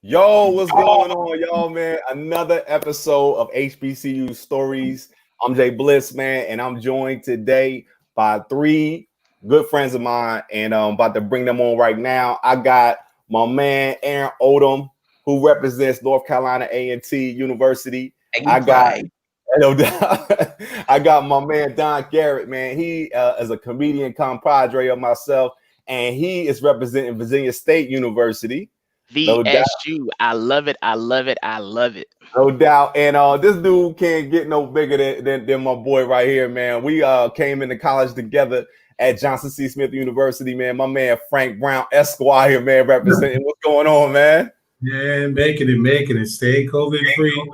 Yo, what's going on, y'all, man? Another episode of HBCU Stories. I'm Jay Bliss, man, and I'm joined today by three good friends of mine, and I'm about to bring them on right now. I got my man Aaron Odom, who represents North Carolina A&T University. I got Pride. no doubt. I got my man Don Garrett, man. He is a comedian compadre of myself, and he is representing Virginia State University. No doubt. VSU. I love it. I love it. I love it. No doubt. And this dude can't get no bigger than my boy right here, man. We came into college together at Johnson C. Smith University, man. My man Frank Brown Esquire, man, representing. What's going on, man? Yeah, making it. Stay COVID free.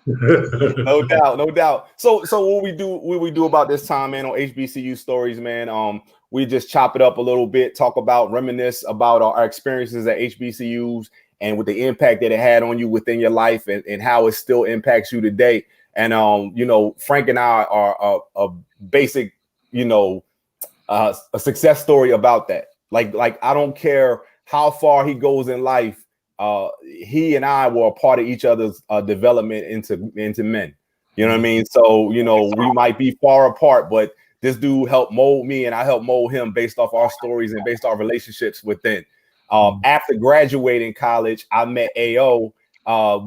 No doubt, no doubt. So what we do about this time, man, on HBCU Stories, man. We just chop it up a little bit, talk about, reminisce about our experiences at HBCUs and with the impact that it had on you within your life and how it still impacts you today. And Frank and I are a basic, a success story about that. Like I don't care how far he goes in life. He and I were a part of each other's development into men. You know what I mean? So, we might be far apart, but this dude helped mold me and I helped mold him based off our stories and based on our relationships within. After graduating college, I met AO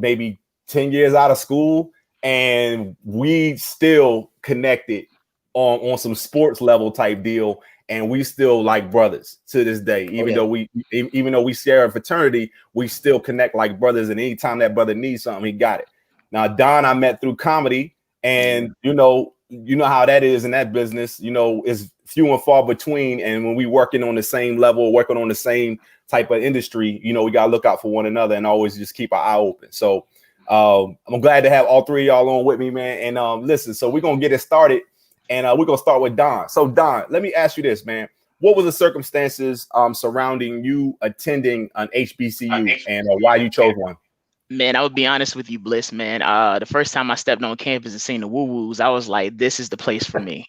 maybe 10 years out of school, and we still connected on some sports level type deal. And we still like brothers to this day, even though we share a fraternity, we still connect like brothers. And anytime that brother needs something, he got it. Now, Don, I met through comedy, and you know how that is in that business. It's few and far between. And when we working on the same level, working on the same type of industry, we gotta look out for one another and always just keep our eye open. So I'm glad to have all three of y'all on with me, man. And listen, so we're gonna get it started. And we're going to start with Don. So, Don, let me ask you this, man. What were the circumstances surrounding you attending an HBCU and why you chose one? Man, I would be honest with you, Bliss, man. The first time I stepped on campus and seen the woo-woos, I was like, this is the place for me.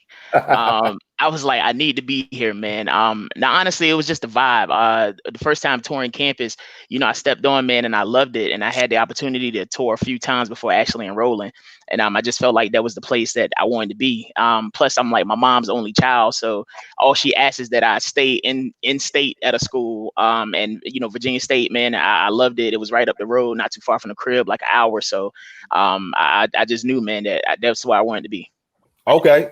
I was like, I need to be here, man. Now, honestly, it was just a vibe. The first time touring campus, I stepped on, man, and I loved it. And I had the opportunity to tour a few times before actually enrolling. And I just felt like that was the place that I wanted to be. Plus, I'm like my mom's only child. So all she asks is that I stay in state at a school. And, Virginia State, man, I loved it. It was right up the road, not too far from the crib, like an hour. So I just knew, man, that that's where I wanted to be. Okay.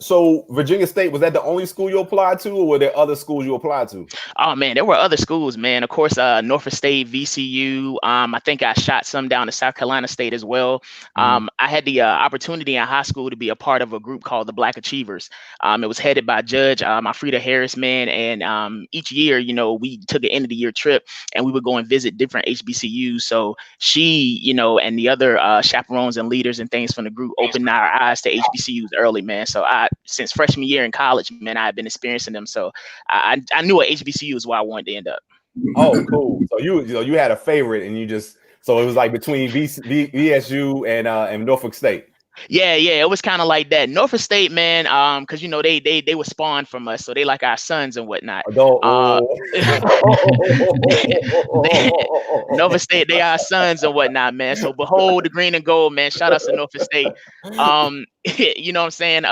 So Virginia State, was that the only school you applied to, or were there other schools you applied to? Oh man, there were other schools, man. Of course, Norfolk State, VCU. I think I shot some down to South Carolina State as well. I had the opportunity in high school to be a part of a group called the Black Achievers. It was headed by Judge Frida Harris, man. And each year, we took an end of the year trip and we would go and visit different HBCUs. So she, and the other chaperones and leaders and things from the group opened our eyes to HBCUs early, man. So since freshman year in college, man, I had been experiencing them. So I knew a HBCU is where I wanted to end up. Oh, cool. So you had a favorite, and so it was like between VSU and Norfolk State. Yeah, it was kind of like that. Norfolk State, man, because they were spawned from us, so they like our sons and whatnot. Norfolk State, they are sons and whatnot, man. So behold the green and gold, man. Shout out to Norfolk State. You know what I'm saying?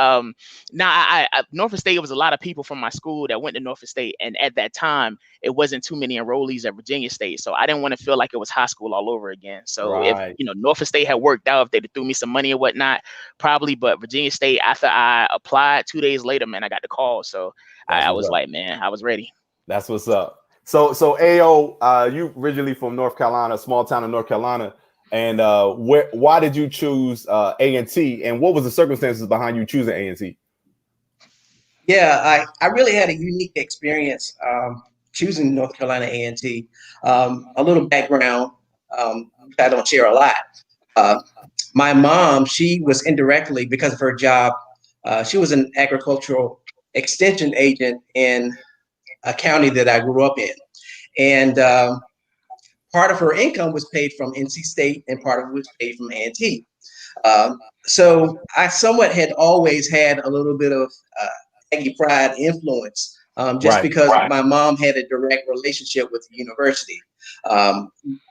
Now Norfolk State, was a lot of people from my school that went to Norfolk State, and at that time it wasn't too many enrollees at Virginia State, so I didn't want to feel like it was high school all over again. So if Norfolk State had worked out, if they'd threw me some money or whatnot, probably. But Virginia State, after I applied 2 days later, man, I got the call. So I was like, man, I was ready. That's what's up. So AO, you originally from North Carolina, small town in North Carolina, and why did you choose A&T, and what was the circumstances behind you choosing A&T? Yeah, I really had a unique experience choosing North Carolina A&T. A little background, I don't share a lot. My mom, she was indirectly, because of her job, she was an agricultural extension agent in a county that I grew up in. And part of her income was paid from NC State and part of it was paid from A&T. So I somewhat had always had a little bit of Aggie pride influence, because my mom had a direct relationship with the university.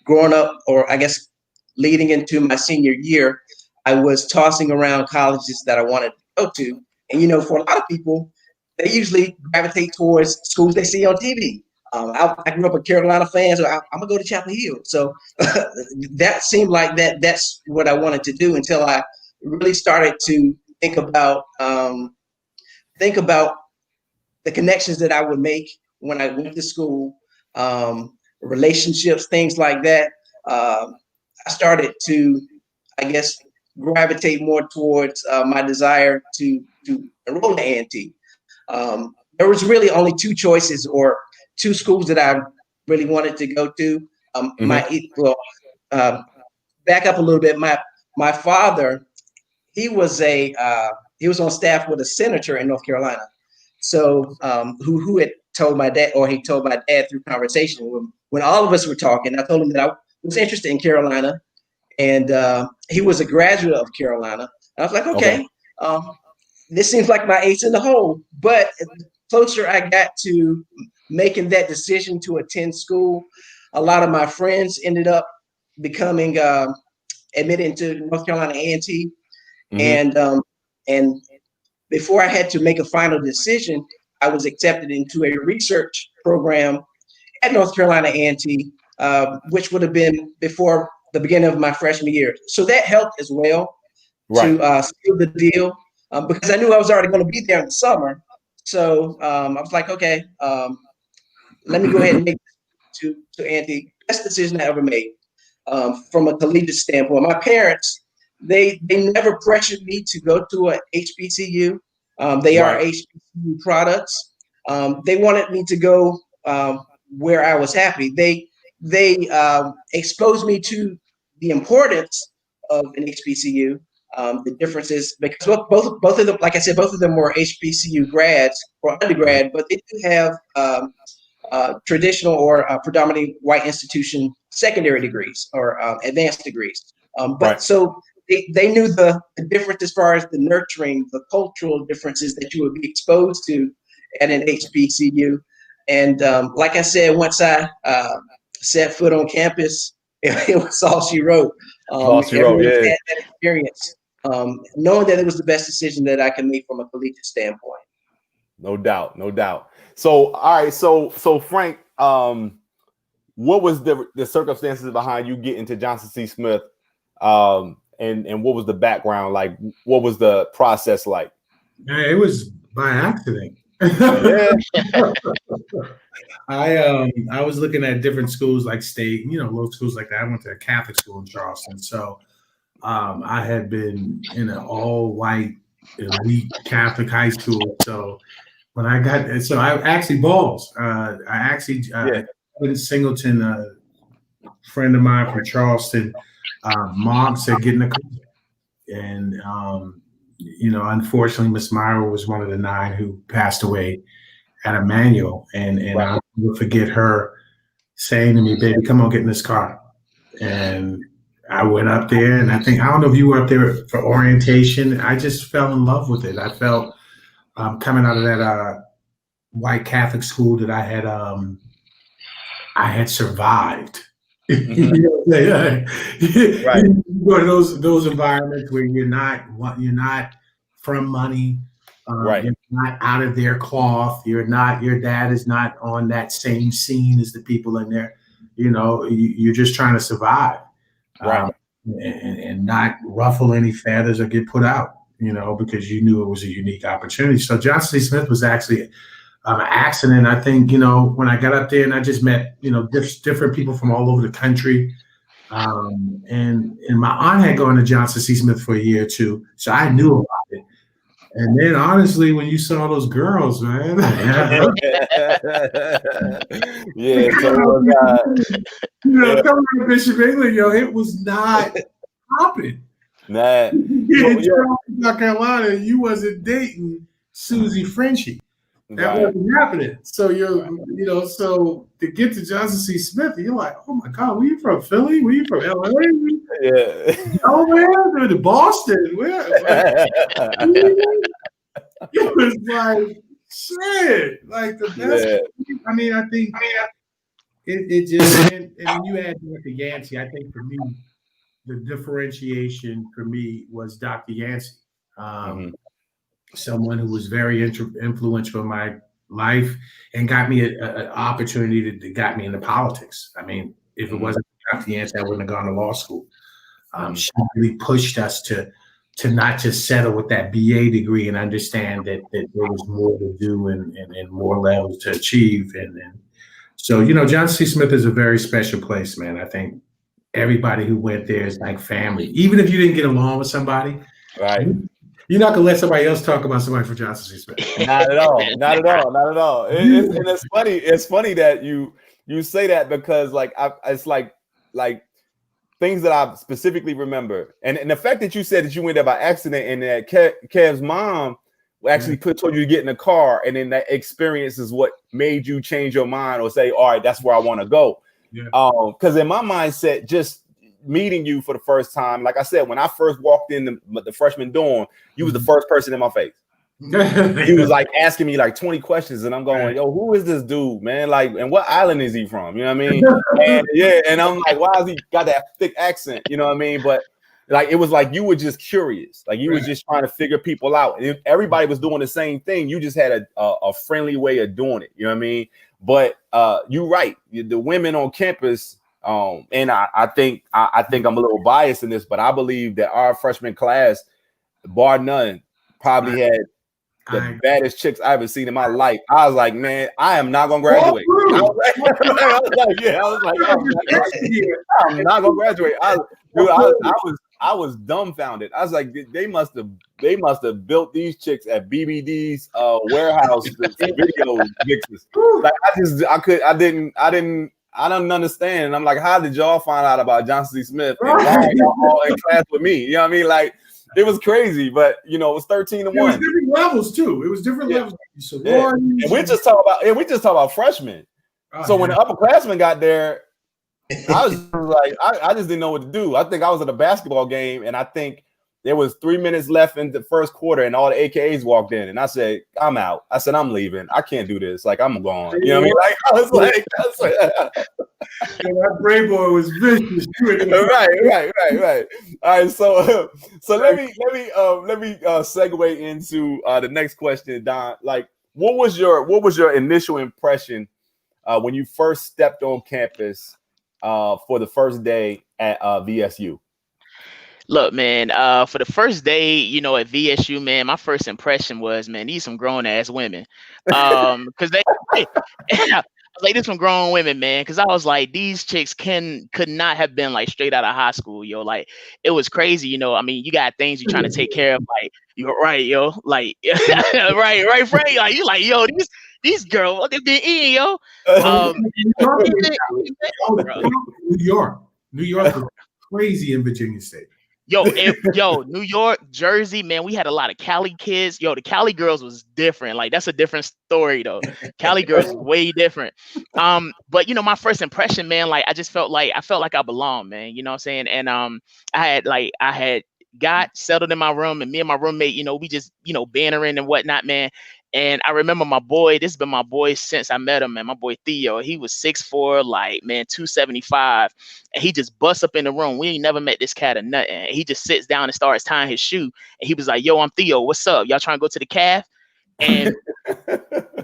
Growing up, or I guess leading into my senior year, I was tossing around colleges that I wanted to go to. And, you know, for a lot of people, they usually gravitate towards schools they see on TV. I grew up a Carolina fan, so I'm gonna go to Chapel Hill. So that seemed like that's what I wanted to do until I really started to think about the connections that I would make when I went to school, relationships, things like that. I started to, I guess, gravitate more towards my desire to enroll in A&T. There was really only two choices or two schools that I really wanted to go to. Back up a little bit. My father, he was on staff with a senator in North Carolina. So who had told my dad, or he told my dad through conversation when all of us were talking. I told him that I was interested in Carolina, and he was a graduate of Carolina. And I was like, okay. This seems like my ace in the hole. But the closer I got to making that decision to attend school, a lot of my friends ended up becoming admitted into North Carolina A&T. And before I had to make a final decision, I was accepted into a research program at North Carolina A&T, which would have been before the beginning of my freshman year. So that helped as well to seal the deal, because I knew I was already going to be there in the summer. So I was like, okay, let me go ahead and make to A&T. Best decision I ever made from a collegiate standpoint. My parents, they never pressured me to go to a HBCU. They are HBCU products. They wanted me to go where I was happy. They exposed me to the importance of an HBCU, the differences, because both of them, like I said, both of them were HBCU grads or undergrad, but they do have traditional or predominantly white institution secondary degrees or advanced degrees. So they knew the difference as far as the nurturing, the cultural differences that you would be exposed to at an HBCU. And like I said, once I set foot on campus, it was all she wrote. Everyone had that experience, knowing that it was the best decision that I could make from a collegiate standpoint. No doubt, no doubt. So, all right, so Frank, what was the circumstances behind you getting to Johnson C. Smith, and what was the background like? What was the process like? It was by accident. I was looking at different schools like state, low schools like that. I went to a Catholic school in Charleston, so I had been in an all-white elite Catholic high school. So when I actually balls. In Singleton, a friend of mine from Charleston, mom said get in the car, and unfortunately, Miss Myra was one of the 9 who passed away at Emmanuel, and I'll never forget her saying to me, "Baby, come on, get in this car." And I went up there, and I don't know if you were up there for orientation. I just fell in love with it. I felt coming out of that white Catholic school that I had survived. Those environments where you're not from money, you're not out of their cloth, your dad is not on that same scene as the people in there. You're just trying to survive, and not ruffle any feathers or get put out, because you knew it was a unique opportunity. So Johnson C. Smith was actually an accident. I think, when I got up there and I just met, different people from all over the country. And my aunt had gone to Johnson C. Smith for a year or two, so I knew about it. And then, honestly, when you saw those girls, man, coming out of Bishop England, it was not popping. In North Carolina, you wasn't dating Susie Frenchie. That wasn't happening. So so to get to Johnson C. Smith, you're like, oh my God, where you from? Philly? Where you from? LA? Oh man, to Boston. Where? It was like shit. Like the best. I think it just and when you add Dr. Yancey, I think for me, the differentiation for me was Dr. Yancey, someone who was very influential in my life and got me an opportunity that got me into politics. I mean, if it wasn't for Dr. Yancey, I wouldn't have gone to law school. She really pushed us to not just settle with that BA degree and understand that there was more to do and more levels to achieve. And so, Johnson C. Smith is a very special place, man. I think everybody who went there is like family. Even if you didn't get along with somebody, right? You're not gonna let somebody else talk about somebody from Johnson C. Smith. Not at all. Not at all. Not at all. And it's funny. It's funny that you say that because it's like things that I specifically remember, and the fact that you said that you went there by accident, and that Kev's mom actually told you to get in the car, and then that experience is what made you change your mind or say, all right, that's where I want to go. Because in my mindset, just meeting you for the first time, like I said, when I first walked in the freshman dorm, you was the first person in my face. He was like asking me like 20 questions, and I'm going, yo, who is this dude, man? Like, and what island is he from? You know what I mean? And and I'm like, why has he got that thick accent? You know what I mean? But like, it was like you were just curious, like you was just trying to figure people out. And everybody was doing the same thing. You just had a friendly way of doing it. You know what I mean? But you're right. The women on campus, and I think I'm a little biased in this, but I believe that our freshman class, bar none, probably had the baddest chicks I ever seen in my life. I was like, man, I am not gonna graduate. I was like, I'm not gonna graduate. I was dumbfounded. I was like, they must have built these chicks at BBD's warehouse video mixes. Like I don't understand. And I'm like, how did y'all find out about Johnson C. Smith and why y'all all in class with me? You know what I mean? Like, it was crazy, but it was 13-1. It was different levels too. It was different levels. So and we just talk about freshmen. So when the upperclassmen got there, I was like, I just didn't know what to do. I think I was at a basketball game, and I think there was 3 minutes left in the first quarter, and all the AKAs walked in, and I said, I'm out. I said, I'm leaving. I can't do this. Like, I'm gone. You know what I mean? Like, I was like that Bray boy was vicious. Right. All right, so let me segue into the next question, Don. Like, what was your initial impression when you first stepped on campus for the first day at VSU? Look, man, for the first day, at VSU, man, my first impression was, man, these some grown ass women. Because they like, this some grown women, man. Because I was like, these chicks could not have been like straight out of high school, yo. Like, it was crazy, I mean, you got things you're trying to take care of, like, you're right, yo. Like, right, Frank. Like, you like, yo, these girls, what they been eating, yo. New York was crazy in Virginia State. Yo, New York, Jersey, man, we had a lot of Cali kids. Yo, the Cali girls was different. Like, that's a different story, though. Cali girls is way different. But my first impression, man, like, I felt like I belonged, man. You know what I'm saying? And I had got settled in my room, and me and my roommate, we just, bantering and whatnot, man. And I remember my boy, this has been my boy since I met him, man. My boy Theo, he was 6'4", like, man, 275. And he just busts up in the room. We ain't never met this cat or nothing. And he just sits down and starts tying his shoe. And he was like, yo, I'm Theo. What's up? Y'all trying to go to the calf? And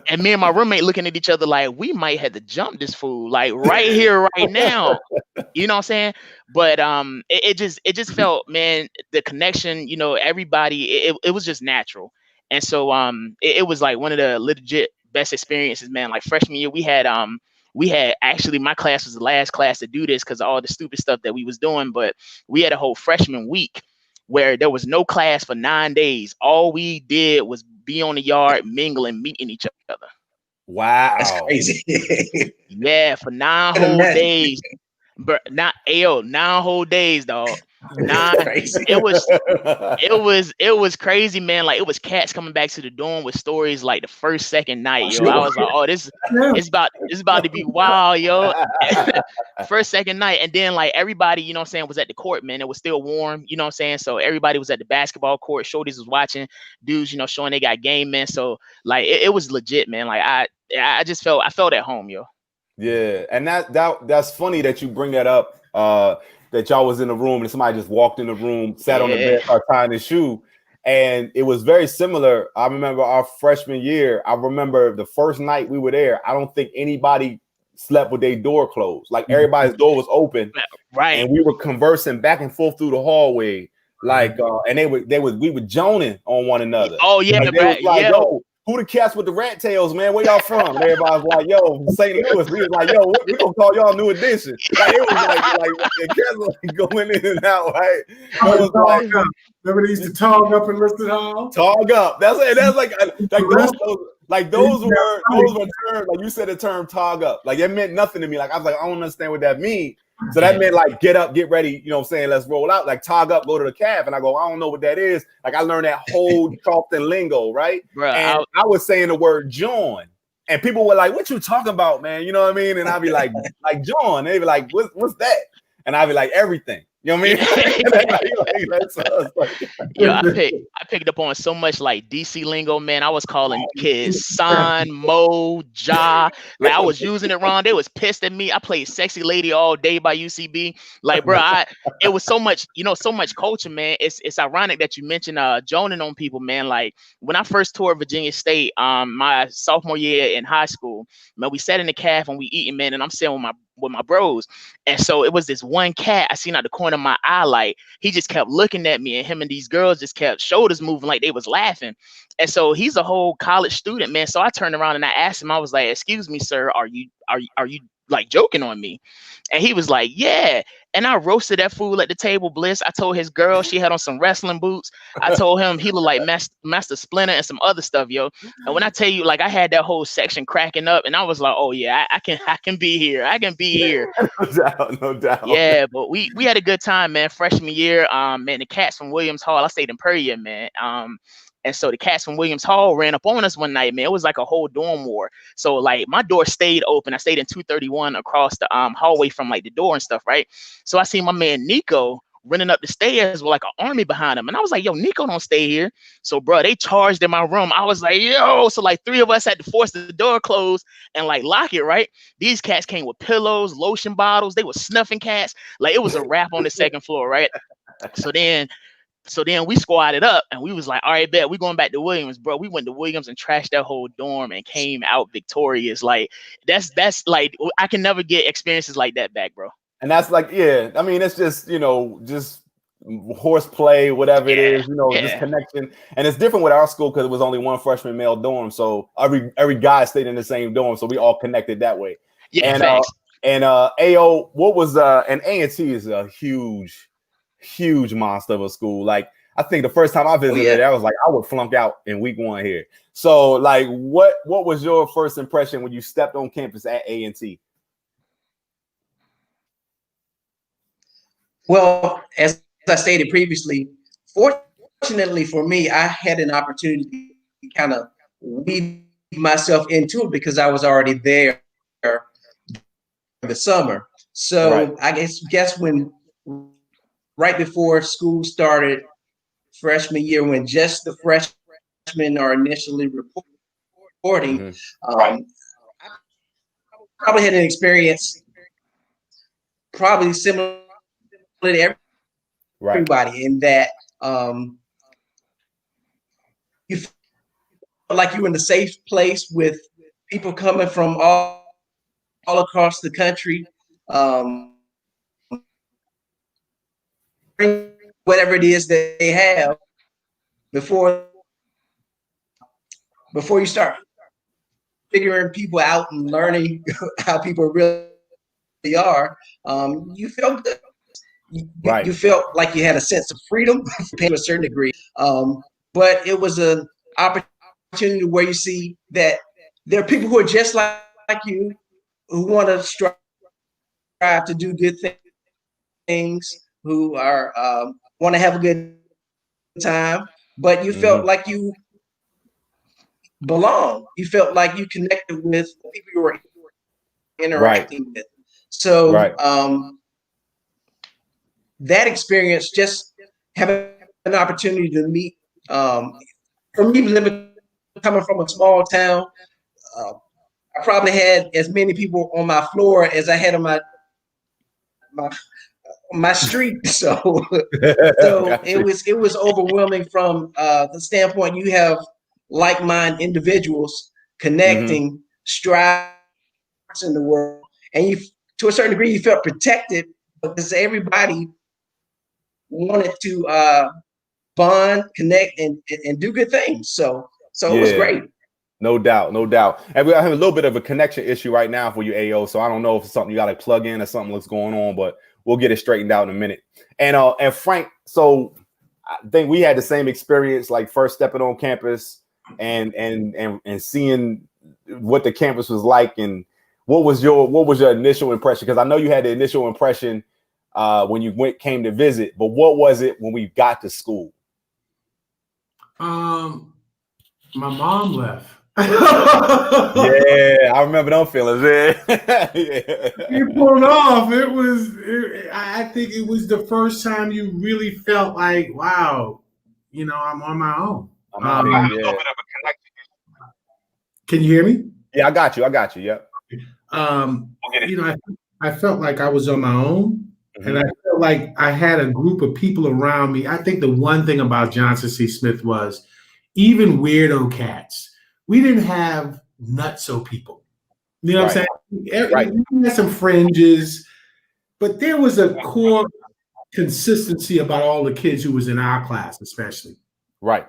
and me and my roommate looking at each other like, we might have to jump this fool, like, right here, right now. You know what I'm saying? But it just felt, man, the connection, everybody, it was just natural. And so it was like one of the legit best experiences, man. Like, freshman year, we had actually, my class was the last class to do this because of all the stupid stuff that we was doing. But we had a whole freshman week where there was no class for 9 days. All we did was be on the yard, mingling, meeting each other. Wow, that's crazy. Yeah, for 9 whole days. But 9 whole days, dog. 9. It was crazy, man. Like, it was cats coming back to the dorm with stories like the first, second night, yo. I was like, oh, it's about to be wild, yo. First, second night. And then, like, everybody, you know what I'm saying, was at the court, man. It was still warm, you know what I'm saying? So everybody was at the basketball court. Shorties was watching, dudes, showing they got game, man. So, like, it was legit, man. Like, I felt at home, yo. Yeah, and that's funny that you bring that up. That y'all was in the room and somebody just walked in the room, sat on the bed, started tying his shoe, and it was very similar. I remember our freshman year. I remember the first night we were there. I don't think anybody slept with their door closed. Like everybody's door was open, right? And we were conversing back and forth through the hallway, like, and we were joning on one another. Oh yeah, like, they was like, yo, who the cats with the rat tails, man? Where y'all from? And everybody was like, yo, St. Louis. We was like, yo, we gonna call y'all New Edition. Like, it was like the cats like going in and out, right? It was like, remember they used to tog up and listen hall? Tog up. That's those were terms, like you said the term tog up. Like it meant nothing to me. Like I was like, I don't understand what that means. So that meant like get up, get ready, you know what I'm saying? Let's roll out. Like tog up, go to the calf. And I go, I don't know what that is. Like I learned that whole Charleston lingo, right? Bruh, and I was saying the word join. And people were like, what you talking about, man? You know what I mean? And I'd be like John. They'd be like, what's that? And I'd be like, everything. You know what I mean? Yo, I picked up on so much like DC lingo, man. I was calling kids son, mo, ja. Like I was using it wrong. They was pissed at me. I played Sexy Lady all day by UCB. Like, bro, it was so much, so much culture, man. It's ironic that you mentioned joning on people, man. Like when I first toured Virginia State, my sophomore year in high school, man, we sat in the calf and we eating, man, and I'm sitting with my bros. And so it was this one cat I seen out the corner of my eye, like he just kept looking at me, and him and these girls just kept shoulders moving like they was laughing. And so he's a whole college student, man. So I turned around and I asked him, I was like, excuse me, sir, are you like joking on me? And he was like, yeah. And I roasted that fool at the table, Bliss. I told his girl she had on some wrestling boots. I told him he looked like Master Splinter and some other stuff, yo. And when I tell you, like, I had that whole section cracking up, and I was like, oh yeah, I can be here. I can be here. No doubt. Yeah, but we had a good time, man. Freshman year, man, the cats from Williams Hall. I stayed in Perrier, man. And so the cats from Williams Hall ran up on us one night, man. It was like a whole dorm war. So like my door stayed open. I stayed in 231 across the hallway from like the door and stuff, right? So I seen my man Nico running up the stairs with like an army behind him. And I was like, yo, Nico don't stay here. So bro, they charged in my room. I was like, yo. So like three of us had to force the door closed and like lock it, right? These cats came with pillows, lotion bottles. They were snuffing cats. Like it was a wrap on the second floor, right? So then we squatted up and we was like, all right, bet we going back to Williams, bro. We went to Williams and trashed that whole dorm and came out victorious. Like that's like, I can never get experiences like that back, bro. And that's like, yeah, I mean, it's just, just horseplay, whatever it is, just connection. And it's different with our school because it was only one freshman male dorm. So every guy stayed in the same dorm. So we all connected that way. Yeah, and AO, what was, and A&T is a huge monster of a school. Like, I think the first time I visited, I was like, I would flunk out in week one here. So like, what was your first impression when you stepped on campus at A&T? Well, as I stated previously, fortunately for me, I had an opportunity to kind of weave myself into it because I was already there the summer. So I guess when right before school started, freshman year, when just the freshmen are initially reporting, I probably had an experience probably similar to everybody in that you feel like you're in a safe place with people coming from all across the country, whatever it is that they have before you start figuring people out and learning how people really are. You felt good. You felt like you had a sense of freedom to a certain degree. But it was an opportunity where you see that there are people who are just like you, who want to strive to do good things, who are want to have a good time, but you felt like you belong. You felt like you connected with the people you were interacting with. So that experience, just having an opportunity to meet, for me, coming from a small town, I probably had as many people on my floor as I had on my street. So it was overwhelming from the standpoint you have like-minded individuals connecting, striving in the world, and you, to a certain degree, you felt protected because everybody wanted to bond, connect, and do good things. So it was great. No doubt, no doubt. And we have a little bit of a connection issue right now for you, AO. So I don't know if it's something you got to plug in or something that's going on, but we'll get it straightened out in a minute. And Frank, so I think we had the same experience, like first stepping on campus and seeing what the campus was like. And what was your initial impression? Because I know you had the initial impression when you came to visit, but what was it when we got to school? My mom left. Yeah, I remember them feelings. You pulled off. I think it was the first time you really felt like, wow, you know, I'm on my own. A little bit of a connection. Can you hear me? Yeah, I got you. Yep. You know, I felt like I was on my own, and I felt like I had a group of people around me. I think the one thing about Johnson C. Smith was even weirdo cats. We didn't have nutso people. You know what I'm saying? Right. We had some fringes, but there was a core consistency about all the kids who was in our class, especially. Right.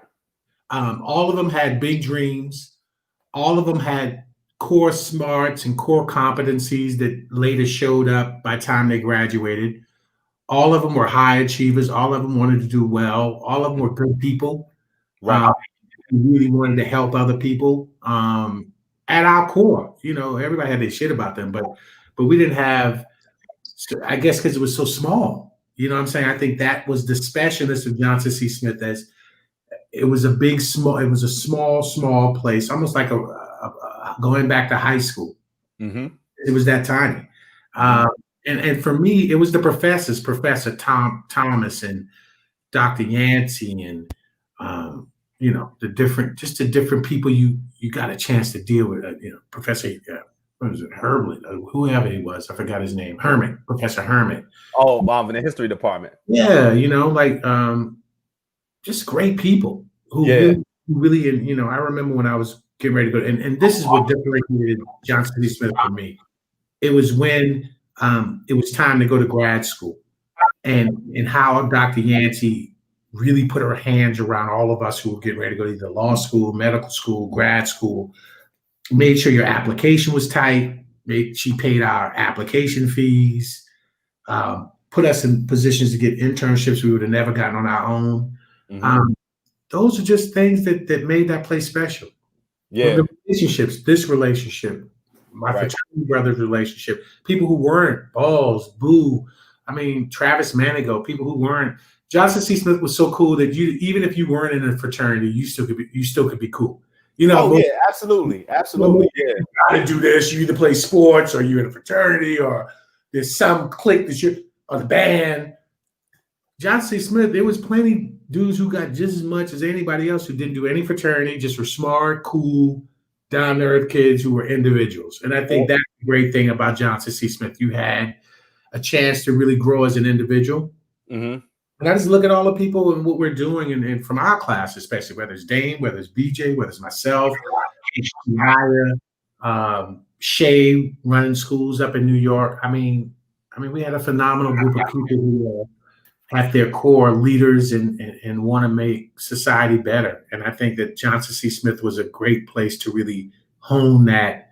All of them had big dreams. All of them had core smarts and core competencies that later showed up by the time they graduated. All of them were high achievers. All of them wanted to do well. All of them were good people. Right. Really wanted to help other people. At our core, you know, everybody had their shit about them, but we didn't have, I guess because it was so small. You know what I'm saying? I think that was the specialness of Johnson C. Smith. As it was a small place, almost like a going back to high school. It was that tiny. And for me, it was the professors, Professor Thomas and Dr. Yancey and you know, the different people you got a chance to deal with. You know, Professor what was it, Herman, whoever he was, I forgot his name, Herman, Professor Herman. Oh, wow, in the history department. Yeah, you know, like just great people who really, and you know, I remember when I was getting ready to go, and this is what differentiated Johnson C. Smith for me. It was when it was time to go to grad school, and how Dr. Yancey really put her hands around all of us who were getting ready to go to either law school, medical school, grad school, made sure your application was tight. She paid our application fees, put us in positions to get internships we would have never gotten on our own. Those are just things that made that place special. Yeah. The relationships, this relationship, my fraternity brothers' relationship, people who weren't balls, boo. I mean, Travis Manigo, people who weren't. Johnson C. Smith was so cool that even if you weren't in a fraternity, you still could be cool. You know? Oh, yeah, absolutely. Yeah. You gotta do this. You either play sports or you're in a fraternity or there's some clique that you're or the band. Johnson C. Smith, there was plenty dudes who got just as much as anybody else who didn't do any fraternity, just were smart, cool, down-to-earth kids who were individuals. And I think that's the great thing about Johnson C. Smith. You had a chance to really grow as an individual. And I just look at all the people and what we're doing, and from our class, especially, whether it's Dame, whether it's BJ, whether it's myself, Maya, Shay running schools up in New York. I mean, we had a phenomenal group of people who at their core leaders and want to make society better. And I think that Johnson C. Smith was a great place to really hone that.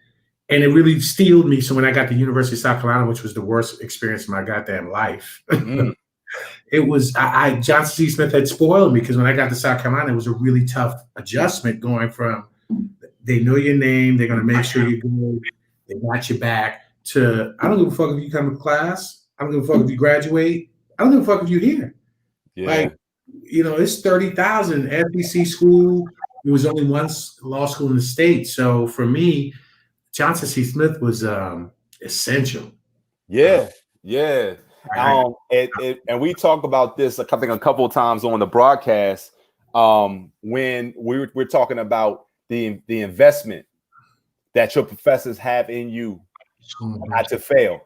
And it really steeled me. So when I got to University of South Carolina, which was the worst experience of my goddamn life, it was Johnson C. Smith had spoiled me, because when I got to South Carolina, it was a really tough adjustment going from they know your name, they're gonna make sure you're good, they got your back, to I don't give a fuck if you come to class, I don't give a fuck if you graduate, I don't give a fuck if you're here. Like, you know, it's 30,000 FBC school. It was only one law school in the state. So for me, Johnson C. Smith was essential. And we talk about this, I think, a couple of times on the broadcast when we're talking about the investment that your professors have in you not to fail,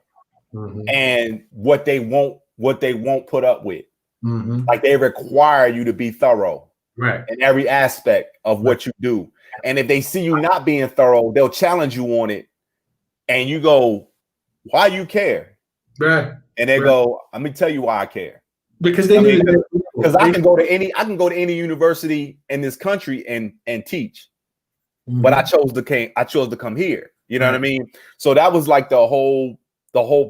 and what they won't put up with. Like they require you to be thorough in every aspect of what you do. And if they see you not being thorough, they'll challenge you on it. And you go, why you care? Right. And they go, let me tell you why I care. Because they need because I can go to any university in this country and teach. But I chose to come here. You know what I mean? So that was like the whole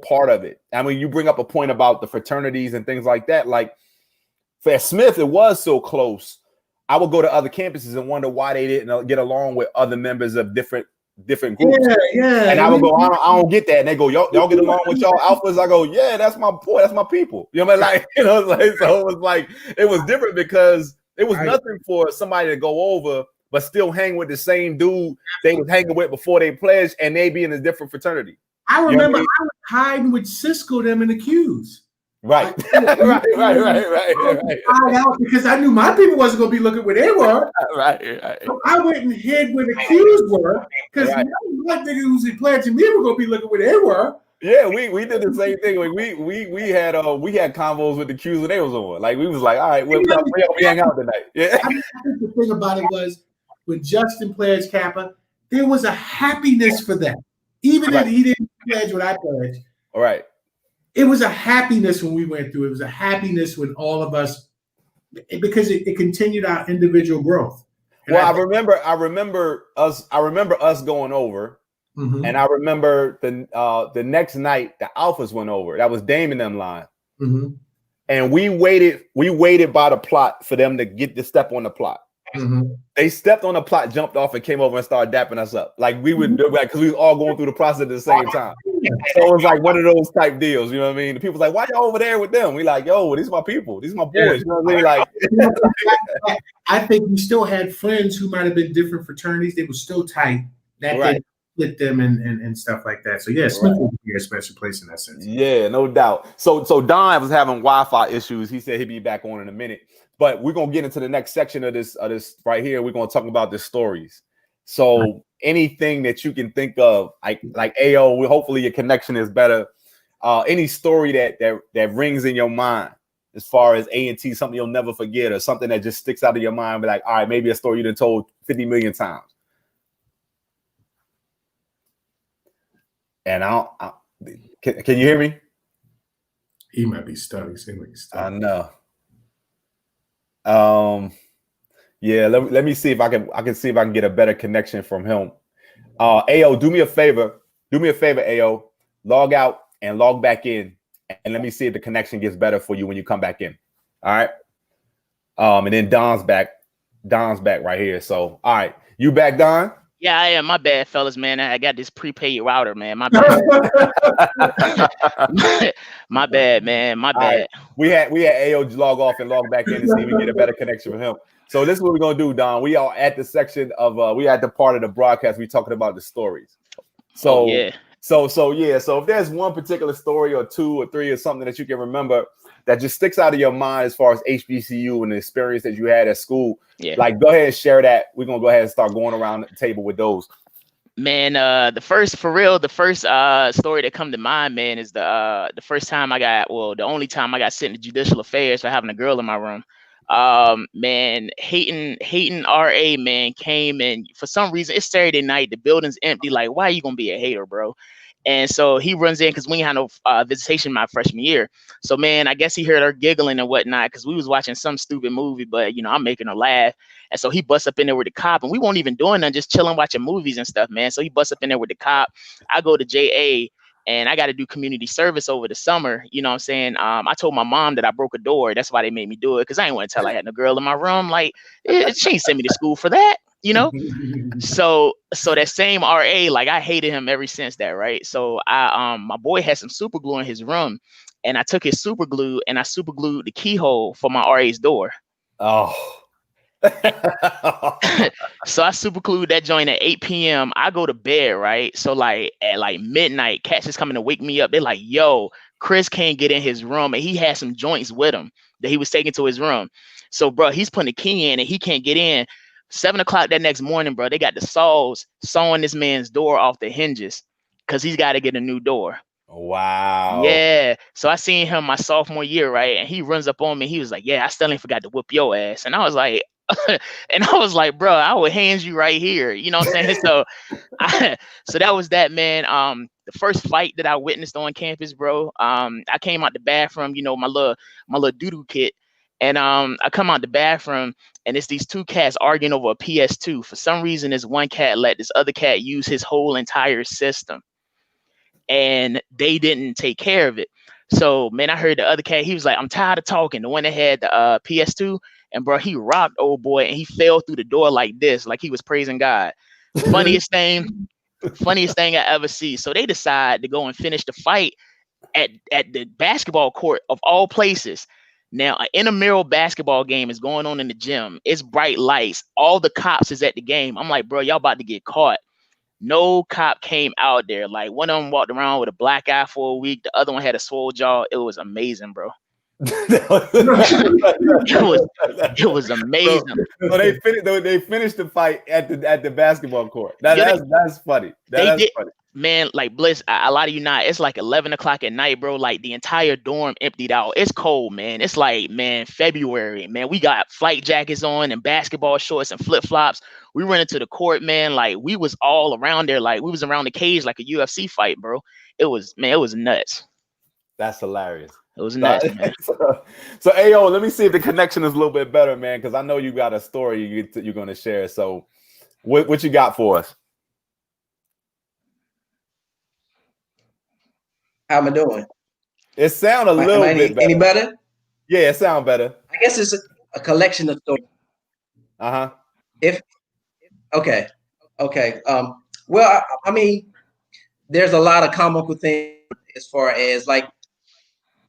part of it. I mean, you bring up a point about the fraternities and things like that. Like for Smith, it was so close. I would go to other campuses and wonder why they didn't get along with other members of different groups. Yeah. And I would go, I don't get that. And they go, y'all get along with y'all alphas? I go, yeah, that's my boy, that's my people. You know what I mean? Like, you know, like, so it was like, it was different because it was nothing for somebody to go over, but still hang with the same dude they was hanging with before they pledged, and they be in a different fraternity. I remember I was hiding with Cisco them in the queues. Right. Right. Out because I knew my people wasn't going to be looking where they were. Right. So I went and hid where the queues were because my niggas who's pledging me were going to be looking where they were. Yeah, we did the same thing. Like we had convos with the queues when they was on. Like we was like, all right, we hang out tonight. Yeah. I think the thing about it was when Justin pledged Kappa, there was a happiness for that. Even if he didn't pledge what I pledged. All right. It was a happiness when we went through. It was a happiness with all of us because it continued our individual growth. And well, I remember us going over, and I remember the next night the Alphas went over. That was Dame and them line, and we waited by the plot for them to step on the plot. They stepped on the plot, jumped off, and came over and started dapping us up. Like we would do, like, because we was all going through the process at the same time. So it was like one of those type deals. You know what I mean? The people's like, "Why y'all over there with them?" We like, "Yo, these are my people. These are my boys." You know what I mean? Like, I think we still had friends who might have been different fraternities. They were still tight. That they split them and stuff like that. So yeah, Smith would be a special place in that sense. Yeah, no doubt. So Don was having Wi-Fi issues. He said he'd be back on in a minute. But we're gonna get into the next section of this right here. We're gonna talk about the stories. So anything that you can think of, like AO, hopefully your connection is better. Any story that rings in your mind as far as A&T, something you'll never forget, or something that just sticks out of your mind, be like, all right, maybe a story you've told 50 million times. And can you hear me? He might be stuck. I know. Yeah, let me see if I can see if I can get a better connection from him. AO, do me a favor, AO, log out and log back in, and let me see if the connection gets better for you when you come back in. All right. And then Don's back right here. So all right, you back, Don? Yeah, I am. My bad, fellas, man. I got this prepaid router, man. My bad. My bad, man. My bad. Right. We had AO log off and log back in and see if we get a better connection from him. So this is what we're gonna do, Don. We are at the section of we at the part of the broadcast we talking about the stories. So So if there's one particular story or two or three or something that you can remember that just sticks out of your mind as far as HBCU and the experience that you had at school, like go ahead and share that. We're gonna go ahead and start going around the table with those. Man, the first story that come to mind, man, is the first time the only time I got sent to judicial affairs for having a girl in my room. Man, hating RA, man, came, and for some reason it's Saturday night, the building's empty. Like, why are you gonna be a hater, bro? And so he runs in because we ain't had no visitation my freshman year. So, man, I guess he heard her giggling and whatnot because we was watching some stupid movie, but, you know, I'm making her laugh. And so he busts up in there with the cop, and we weren't even doing nothing, just chilling, watching movies and stuff, man. So he busts up in there with the cop. I go to JA, and I got to do community service over the summer. You know what I'm saying? I told my mom that I broke a door. That's why they made me do it, because I ain't want to tell I had no girl in my room. Like, she ain't sent me to school for that. You know, so that same RA, like, I hated him ever since that, right? So my boy had some super glue in his room, and I took his super glue and I super glued the keyhole for my RA's door. Oh. So I super glued that joint at 8 p.m. I go to bed, right? So like at like midnight, cats is coming to wake me up. They're like, yo, Chris can't get in his room, and he had some joints with him that he was taking to his room. So, bro, he's putting a key in and he can't get in. 7 o'clock that next morning, bro, they got the saws sawing this man's door off the hinges because he's got to get a new door. Wow. Yeah. So I seen him my sophomore year, right? And he runs up on me. He was like, "Yeah, I still ain't forgot to whoop your ass." And I was like, bro, I will hand you right here. You know what I'm saying? So so that was that, man. The first fight that I witnessed on campus, bro. I came out the bathroom, my little doo-doo kit. And I come out the bathroom and it's these two cats arguing over a PS2. For some reason, this one cat let this other cat use his whole entire system. And they didn't take care of it. So, man, I heard the other cat, he was like, "I'm tired of talking." The one that had the PS2, and bro, he rocked old boy and he fell through the door like this, like he was praising God. Funniest thing I ever see. So they decide to go and finish the fight at the basketball court of all places. Now, an intramural basketball game is going on in the gym. It's bright lights. All the cops is at the game. I'm like, bro, y'all about to get caught. No cop came out there. Like, one of them walked around with a black eye for a week. The other one had a swole jaw. It was amazing, bro. it was amazing. So they finished the fight at the basketball court. That's funny. That's funny. Man, like Bliss, a lot of you not. It's like 11 o'clock at night, bro. Like the entire dorm emptied out. It's cold, man. It's like, man, February, man. We got flight jackets on and basketball shorts and flip flops. We went into the court, man. Like we was all around there. Like we was around the cage like a UFC fight, bro. It was nuts. That's hilarious. It was nuts, man. So, Ayo, let me see if the connection is a little bit better, man, because I know you got a story you're going to share. So, what you got for us? How am I doing? It sounds a little bit better. Any better? Yeah, it sounds better. I guess it's a collection of stories. Okay. Well, I mean, there's a lot of comical things as far as like,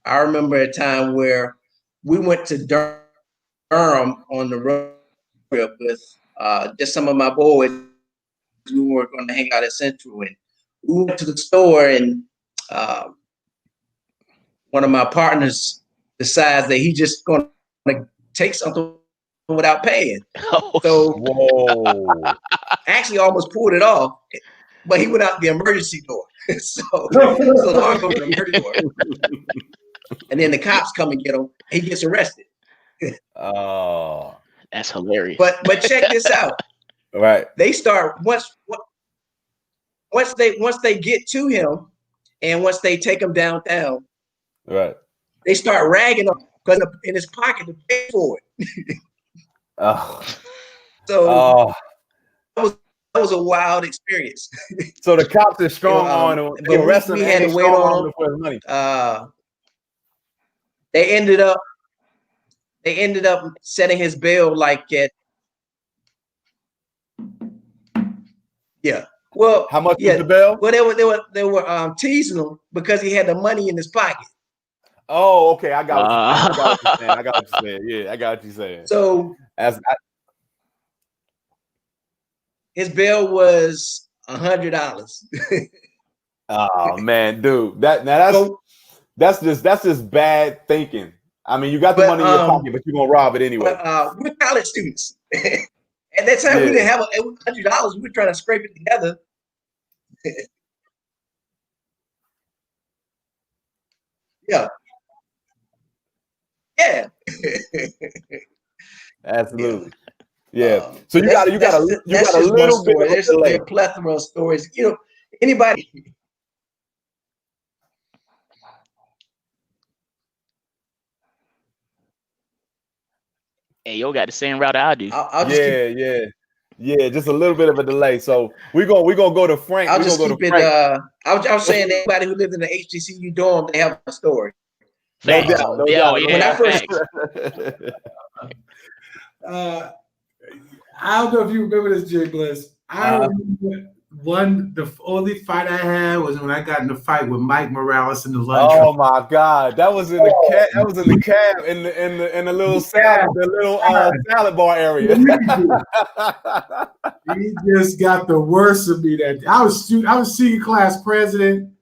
I remember a time where we went to Durham on the road trip with just some of my boys. We were going to hang out at Central, and we went to the store, and one of my partners decides that he's just going to take something without paying. So, whoa! Actually, almost pulled it off, but he went out the emergency door. so the arm opened the emergency door. And then the cops come and get him. He gets arrested. Oh, that's hilarious. But check this out. All right. They start once they get to him, and once they take him downtown, right? They start ragging him because in his pocket to pay for it. So that was a wild experience. So the cops are strong on him. But we had to wait on him for his money. They ended up setting his bail like at Well, how much was the bail? Well, they were teasing him because he had the money in his pocket. Oh, okay. I got what you're saying. I got what you're saying. Yeah, I got what you're saying. So his bail was $100. Oh man, dude, that's just bad thinking. I mean, you got the money in your pocket, but you're gonna rob it anyway. We're college students. At that time, we didn't have $100. We were trying to scrape it together. Yeah. Absolutely. Yeah. So you got a little bit of there's a plethora of stories. Anybody. Hey, yo, got the same route I do. Yeah. Just a little bit of a delay. So we're gonna go to Frank. I'll just keep it. I was saying anybody who lived in the HBCU dorm, they have a story. No doubt. When I first, I don't know if you remember this, Jay Bliss. I remember the only fight I had was when I got in a fight with Mike Morales in the lunch. Oh my God, that was in the cab. That was in the cab in the little salad, salad bar area. He just got the worst of me that day. I was senior class president.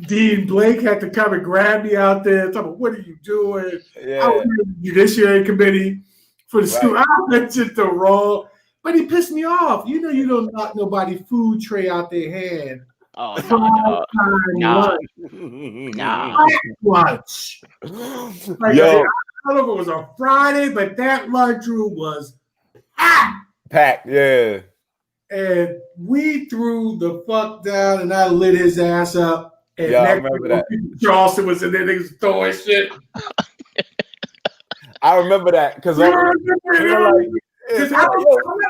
Dean Blake had to come and grab me out there. Talking about, what are you doing? Yeah. I was in the judiciary committee for the school. I mentioned the role. But he pissed me off. You know, you don't knock nobody food tray out their hand. Oh no, Lunch. Like, Yo, I don't know if it was on Friday, but that lunchroom was packed. Yeah. and we threw the fuck down, and I lit his ass up. And Yeah, I remember that. Charleston was in there, niggas throwing shit. I remember that because I was not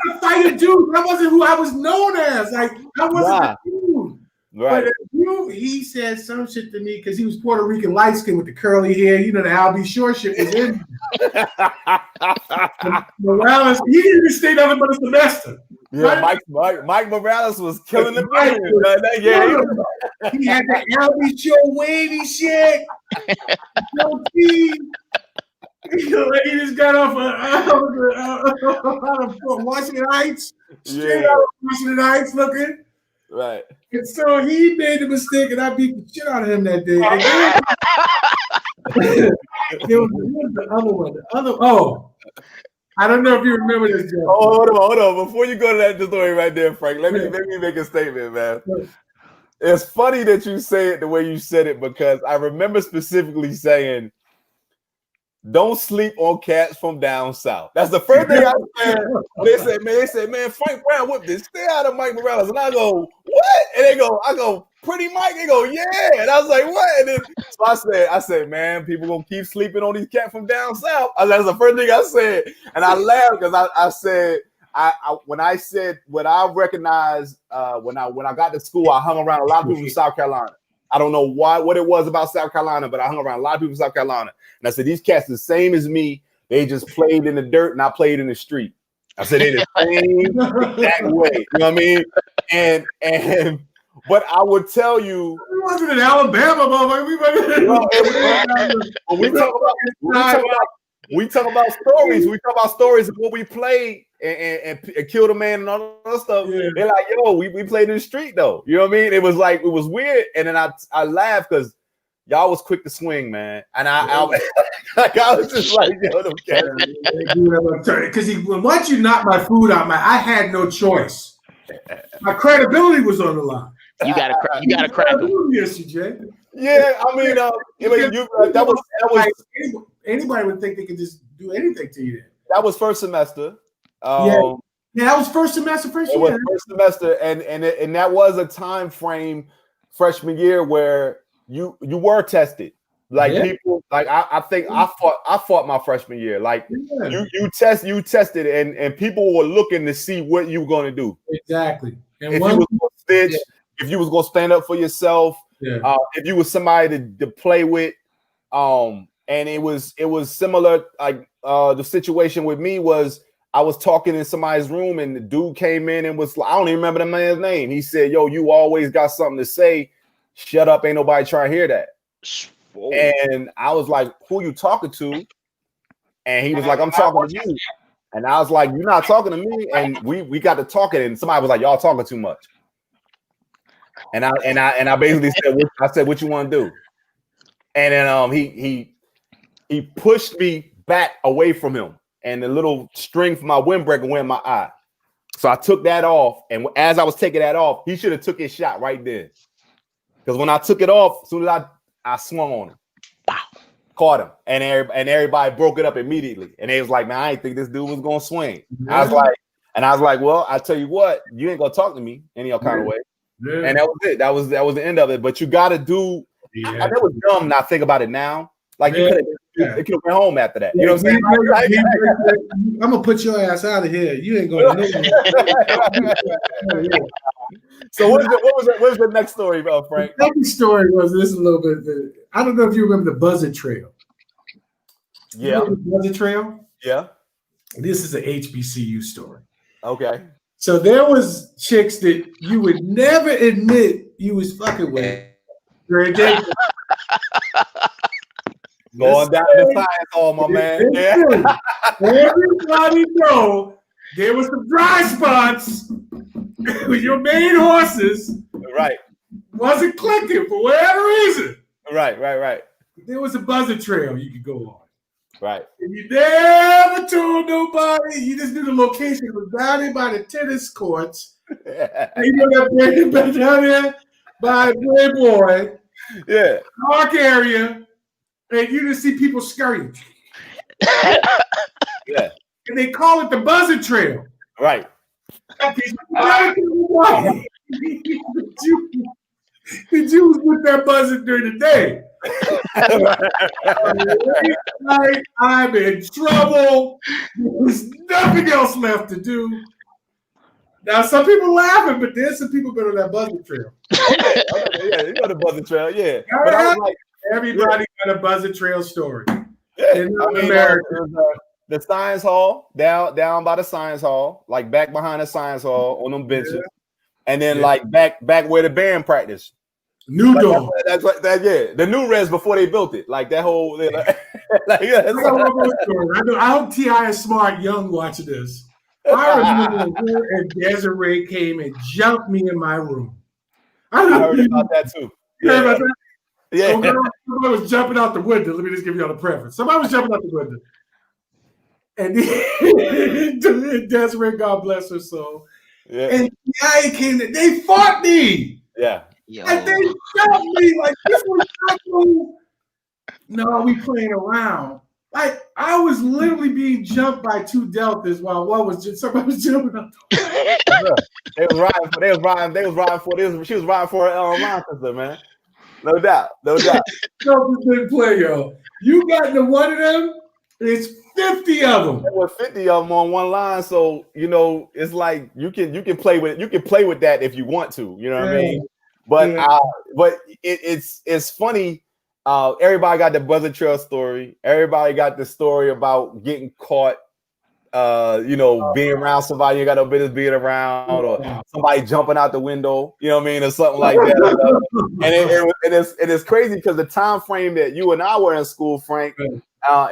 a fighter dude. That wasn't who I was known as. Like, I wasn't a dude. Right. But he said some shit to me because he was Puerto Rican light skin with the curly hair. You know, the Hbcu short shit was in. Morales, he didn't even stay nothing but a semester. Yeah, right? Mike Morales was killing the business. Yeah, he had the Hbcu show wavy shit. No tea. He just got off of Washington Heights, straight out of Washington Heights looking. Right. And so he made the mistake, and I beat the shit out of him that day. There was the other one. I don't know if you remember this, Jeff. Oh, hold on. Before you go to that story right there, Frank, let me make a statement, man. It's funny that you say it the way you said it because I remember specifically saying, don't sleep on cats from down south. That's the first thing I said. They said, man, Frank Brown whipped this. Stay out of Mike Morales. And I go, what? And I go, Pretty Mike. They go, yeah. And I was like, what? And then so I said, man, people gonna keep sleeping on these cats from down south. That's the first thing I said. And I laughed because I said, when I said what I recognized when I got to school, I hung around a lot of people from South Carolina. I don't know what it was about South Carolina, but I hung around a lot of people from South Carolina. And I said, these cats the same as me. They just played in the dirt and I played in the street. I said, they the same exact way. You know what I mean? And but I would tell you, it wasn't in Alabama, we talk about stories. We talk about stories of what we played and killed a man and all that stuff. Yeah. They're like, yo, we played in the street though. You know what I mean? It was weird. And then I laughed because y'all was quick to swing, man. And I was just like, yo, because once you knocked my food out, I had no choice. My credibility was on the line. You gotta crack them. Yes, CJ. Yeah, I mean, that was anybody would think they could just do anything to you. That was first semester. Yeah, that was first semester. It was first semester, and that was a time frame freshman year where you were tested. Like people, like I think I fought my freshman year. Like you tested, and people were looking to see what you were going to do. Exactly. And if you was going to stitch, if you was going to stand up for yourself, if you was somebody to play with, and it was similar. Like the situation with me was I was talking in somebody's room, and the dude came in and was, I don't even remember the man's name. He said, "Yo, you always got something to say. Shut up, ain't nobody trying to hear that." Whoa. And I was like, "Who you talking to?" And he was like, "I'm talking to you." And I was like, "You're not talking to me." And we got to talking, and somebody was like, "Y'all talking too much." And I basically said, "What you want to do?" And then he pushed me back away from him, and the little string from my windbreaker went in my eye. So I took that off, and as I was taking that off, he should have took his shot right there. Because when I took it off, as soon as I swung on him, caught him, and everybody broke it up immediately. And they was like, "Man, I didn't think this dude was gonna swing." I was like, "Well, I tell you what, you ain't gonna talk to me any kind of way." Yeah. And that was it. That was the end of it. But you got to do. That was dumb. Not think about it now. Like you could have went home after that. You know what I'm saying? I'm gonna put your ass out of here. You ain't going. So what was the next story about, Frank? The next story was this a little bit. I don't know if you remember the Buzzard Trail. Yeah, the Buzzard Trail. Yeah. This is an HBCU story. Okay. So there was chicks that you would never admit you was fucking with. Going down the science hall, my man. Yeah. Everybody know there was some dry spots with your main horses. Right. Wasn't clicking for whatever reason. Right. There was a Buzzard Trail you could go on. Right. And you never told nobody. You just knew the location. It was down there by the tennis courts. And you know that down there by Playboy. Yeah. Park area. And you just see people scurrying. Yeah. And they call it the Buzzard Trail. Right. The Jews put that buzzard during the day. Like, I'm in trouble. There's nothing else left to do. Now, some people laughing, but there's some people been on that buzzard trail. Yeah, you know the buzzard trail, yeah. But I was like, everybody got a buzzard trail story. Yeah, I mean, the science hall down by the science hall, like back behind the science hall on them benches, and then like back where the band practiced. New Dome. That's like that. Yeah, the new res before they built it, like that whole. Like, I hope T.I. is smart young watching this. I remember when and Desiree came and jumped me in my room. I heard about that too. You heard about that? Yeah. Somebody was jumping out the window. Let me just give y'all the preface. Somebody was jumping out the window. And Desiree, God bless her soul. Yeah. And T.I. came in. They fought me. Yeah. And they shot me like this was not cool. No, we playing around. Like I was literally being jumped by two deltas while somebody was jumping up. They was riding for she was riding for her line sister, man. No doubt. No, didn't play, yo. You got into one of them, it's 50 of them. There were 50 of them on one line, so you know it's like you can play with that if you want to, you know what I mean? But it's funny. Everybody got the buzzard trail story. Everybody got the story about getting caught. Being around somebody you got no business being around, or somebody jumping out the window. You know what I mean, or something like that. And it's crazy because the time frame that you and I were in school, Frank, and Don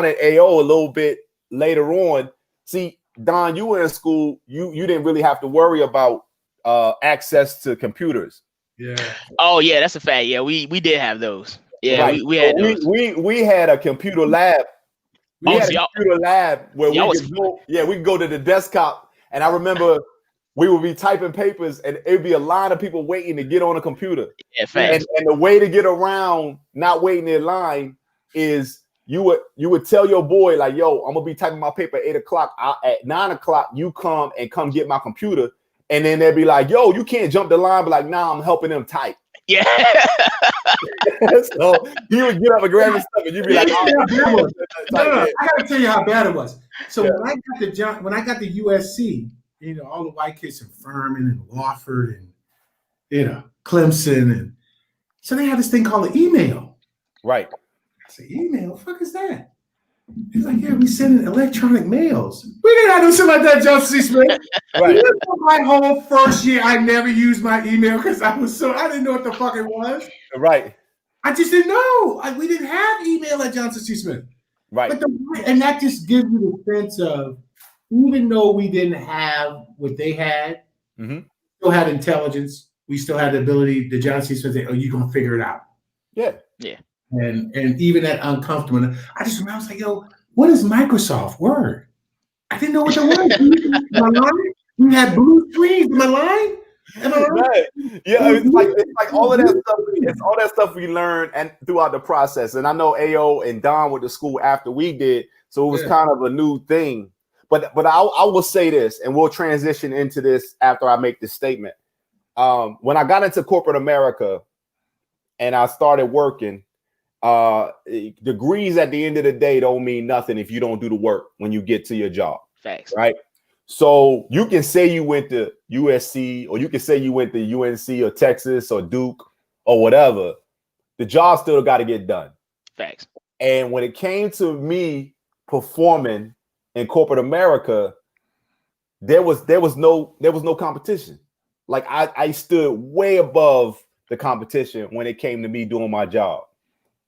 and AO a little bit later on. See, Don, you were in school. You didn't really have to worry about access to computers. Yeah. Oh yeah, that's a fact. Yeah, we did have those. Yeah, right. we had those. We had a computer lab. We had a computer lab where we could go to the desktop, and I remember we would be typing papers, and it'd be a line of people waiting to get on a computer. Yeah, fast. And the way to get around not waiting in line is you would tell your boy like, "Yo, I'm gonna be typing my paper at 8 o'clock. At 9 o'clock, you come get my computer." And then they'd be like, "Yo, you can't jump the line," but like, "Nah, I'm helping them type." Yeah. So you would get up and grab his stuff, and you'd be like, I gotta tell you how bad it was. So when I got to USC, all the white kids from Furman and Wofford and Clemson, and so they had this thing called an email. Right. I said, email? What the fuck is that? He's like, yeah, we send electronic mails. We didn't have no shit like that, Joseph C. Smith. Right. My whole first year, I never used my email because I didn't know what the fuck it was. Right. I just didn't know. We didn't have email at Johnson C. Smith. Right. And that just gives you the sense of, even though we didn't have what they had, we still had intelligence. We still had the ability, the Johnson C. Smith say, "Oh, you're going to figure it out." Yeah. Yeah. And even that uncomfortable. I just remember, I was like, "Yo, what is Microsoft Word?" I didn't know what that was. Am I lying? We had blue screens. Am I lying? Right. Yeah, it's like all of that stuff. It's all that stuff we learned and throughout the process. And I know AO and Don went to school after we did, so it was kind of a new thing. But I will say this, and we'll transition into this after I make this statement. When I got into corporate America and I started working, degrees at the end of the day don't mean nothing if you don't do the work when you get to your job. Facts. Right. So you can say you went to USC, or you can say you went to UNC or Texas or Duke or whatever. The job still got to get done. Facts. And when it came to me performing in corporate America, there was no competition. Like I stood way above the competition when it came to me doing my job.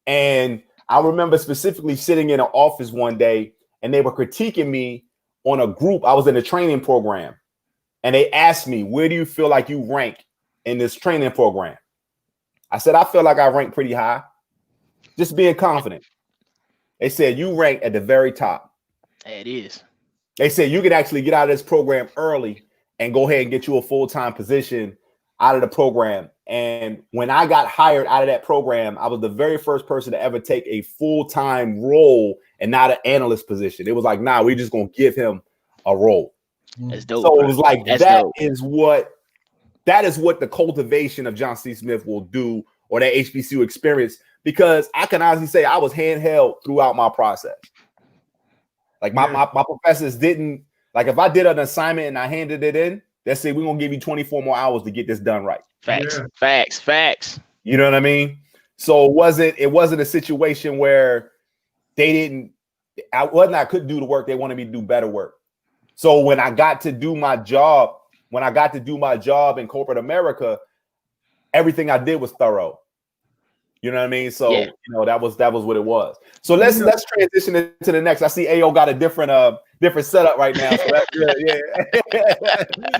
And I remember specifically sitting in an office one day, and they were critiquing me on a group. I was in a training program, and they asked me, "Where do you feel like you rank in this training program?" I said, "I feel like I rank pretty high." Just being confident. They said you rank at the very top. It is. They said you could actually get out of this program early and go ahead and get you a full-time position out of the program. And when I got hired out of that program, I was the very first person to ever take a full-time role and not an analyst position. It was like, nah, we're just going to give him a role. That's dope. So it was like, That's that dope. is what the cultivation of John C. Smith will do, or that HBCU experience, because I can honestly say I was handheld throughout my process. Like my professors didn't, like if I did an assignment and I handed it in, they say we're gonna give you 24 more hours to get this done right. Facts. You know what I mean? So it wasn't a situation where they didn't, I couldn't do the work. They wanted me to do better work. So when I got to do my job in corporate America, everything I did was thorough. You know what I mean? So yeah. That was what it was. So let's transition into the next. I see AO got a different setup right now. So that's good. Yeah.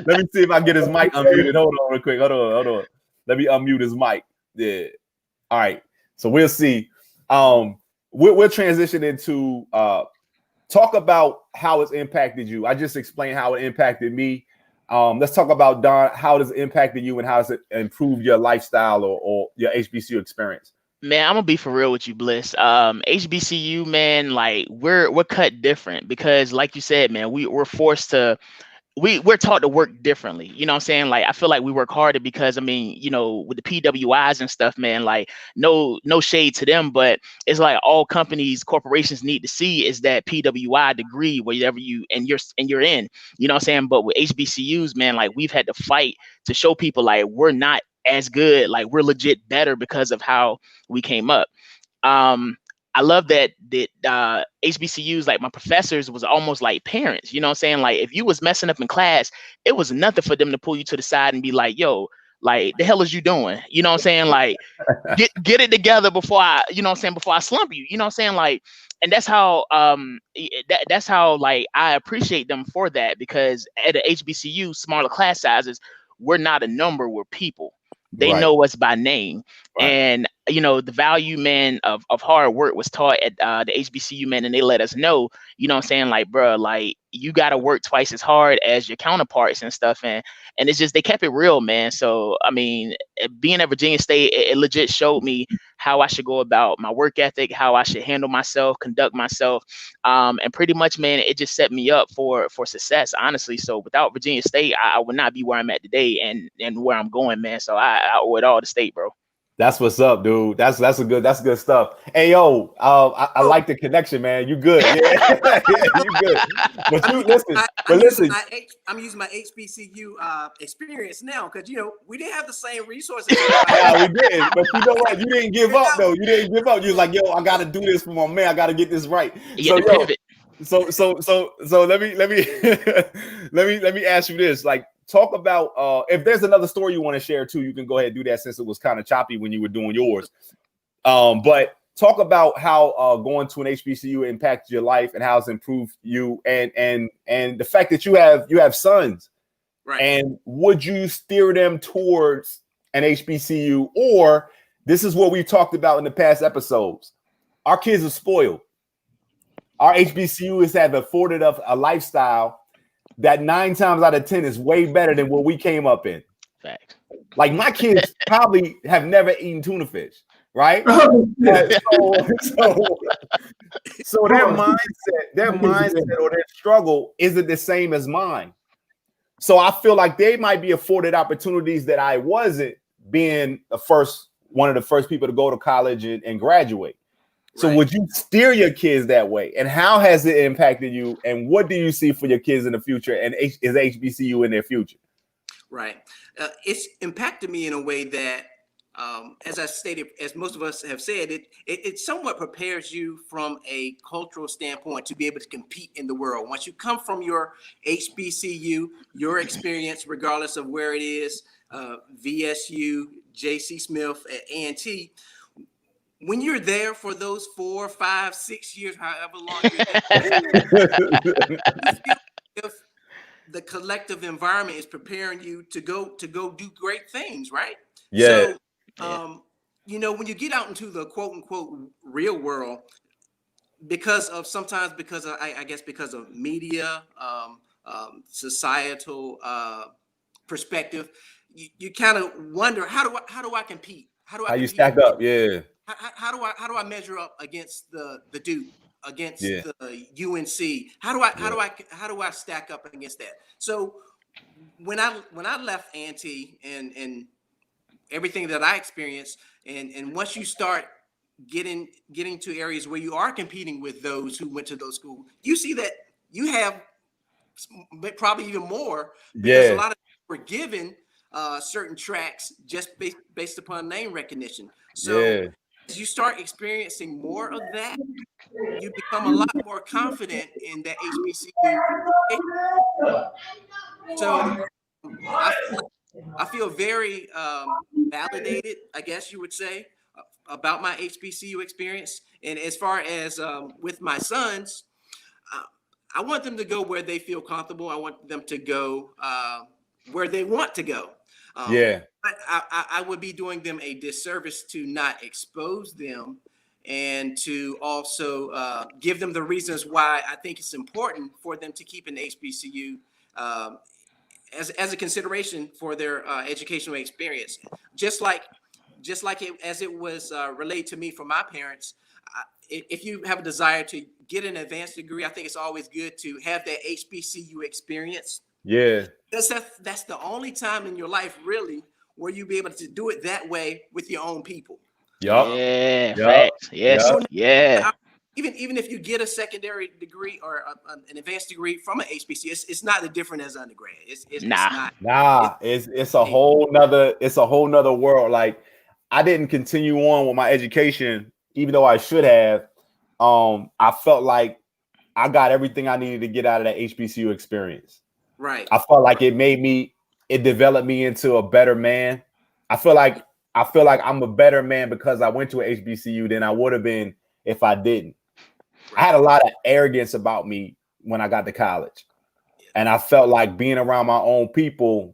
Let me see if I can get his mic unmuted. Hold on real quick. Hold on. Let me unmute his mic. Yeah. All right. So we'll see. We'll transition into talk about how it's impacted you. I just explained how it impacted me. Let's talk about, Don, how does it impacted you and how does it improve your lifestyle or your HBCU experience? Man, I'm gonna be for real with you, Bliss. HBCU, man, like we're cut different because, like you said, man, we're forced to. We're taught to work differently. You know what I'm saying? Like, I feel like we work harder because, I mean, with the PWIs and stuff, man, like no shade to them, but it's like all corporations need to see is that PWI degree, whatever you're in, you know what I'm saying? But with HBCUs, man, like we've had to fight to show people like we're not as good, like we're legit better because of how we came up. I love that HBCUs, like my professors was almost like parents, you know what I'm saying? Like if you was messing up in class, it was nothing for them to pull you to the side and be like, yo, like the hell is you doing? You know what I'm saying? Like get it together before I, you know what I'm saying, before I slump you, you know what I'm saying? Like, and that's how that's how like I appreciate them for that, because at a HBCU, smaller class sizes, we're not a number, we're people. They know us by name. And the value, man, of hard work was taught at the HBCU, man, and they let us know, you know what I'm saying, like, bro, like you got to work twice as hard as your counterparts and stuff. And it's just, they kept it real, man. So I mean, being at Virginia State, it legit showed me how I should go about my work ethic, how I should handle myself, conduct myself, and pretty much, man, it just set me up for success, honestly. So without Virginia State, I would not be where I'm at today and where I'm going, man. So I owe it all to State, bro. That's what's up, dude. That's good stuff. Hey, yo, I like the connection, man. You good? Yeah, you good. But you listen. I'm using my HBCU experience now because we didn't have the same resources. Yeah, we didn't. But you know what? You didn't give up though. You didn't give up. You was like, yo, I got to do this for my man. I got to get this right. So pivot. So let me let me ask you this. Like, talk about if there's another story you want to share too, you can go ahead and do that since it was kind of choppy when you were doing yours. But talk about how going to an HBCU impacted your life and how it's improved you, and the fact that you have sons. Right. And would you steer them towards an HBCU, or this is what we've talked about in the past episodes? Our kids are spoiled. Our HBCUs have afforded us a lifestyle that 9 times out of 10 is way better than what we came up in. Fact. Like my kids probably have never eaten tuna fish, right? So their mindset or their struggle isn't the same as mine. So I feel like they might be afforded opportunities that I wasn't, being one of the first people to go to college and graduate. So would you steer your kids that way? And how has it impacted you? And what do you see for your kids in the future? And is HBCU in their future? Right. It's impacted me in a way that, as I stated, as most of us have said, it somewhat prepares you from a cultural standpoint to be able to compete in the world. Once you come from your HBCU, your experience, regardless of where it is, VSU, JC Smith, A&T, when you're there for those 4, 5, 6 years, however long you're there, if the collective environment is preparing you to go do great things, right? Yeah. So, when you get out into the quote unquote real world, because of I guess because of media, societal perspective, you kind of wonder how do I compete? How you stack up? Yeah. How do I measure up against the Duke, against Yeah. the UNC? How do I stack up against that? So when I left Ante and everything that I experienced, and once you start getting to areas where you are competing with those who went to those schools, you see that you have probably even more, because a Yeah. lot of people were given certain tracks just based upon name recognition. So Yeah. as you start experiencing more of that, you become a lot more confident in that HBCU. So I I feel very validated, I guess you would say, about my HBCU experience. And as far as with my sons, uh, I want them to go where they feel comfortable. I want them to go where they want to go. Yeah. But I would be doing them a disservice to not expose them and to also give them the reasons why I think it's important for them to keep an HBCU as a consideration for their educational experience. Just like as it was relayed to me from my parents, if you have a desire to get an advanced degree, I think it's always good to have that HBCU experience. Yeah. That's the only time in your life really where you'll be able to do it that way with your own people. Yup. Yeah, Yup. facts. Yes, Yup. yeah. Even if you get a secondary degree or an advanced degree from an HBCU, it's not as different as undergrad. It's Nah. not. Nah, it's a whole nother world. Like, I didn't continue on with my education, even though I should have. I felt like I got everything I needed to get out of that HBCU experience. Right. I felt like it developed me into a better man. I feel like I'm a better man because I went to a HBCU than I would have been if I didn't. I had a lot of arrogance about me when I got to college. And I felt like being around my own people,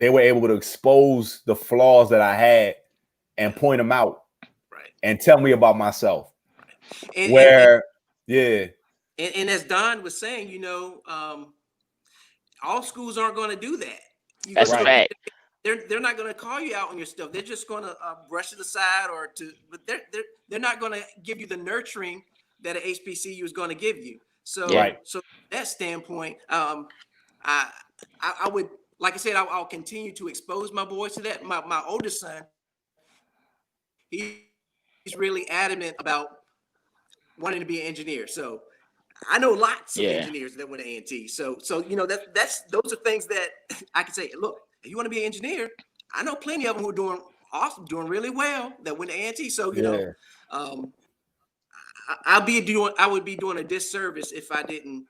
they were able to expose the flaws that I had and point them out and tell me about myself. And, and as Don was saying, all schools aren't going to do that. That's a fact. They're not going to call you out on your stuff. They're just going to brush it aside, but they're not going to give you the nurturing that an HBCU is going to give you. So, so that standpoint, I would, like I said, I'll continue to expose my boys to that. My oldest son, he's really adamant about wanting to be an engineer. So I know lots of engineers that went to A&T. So that's those are things that I can say. Look, if you want to be an engineer, I know plenty of them who are doing awesome, doing really well that went to A&T. So I would be doing a disservice if I didn't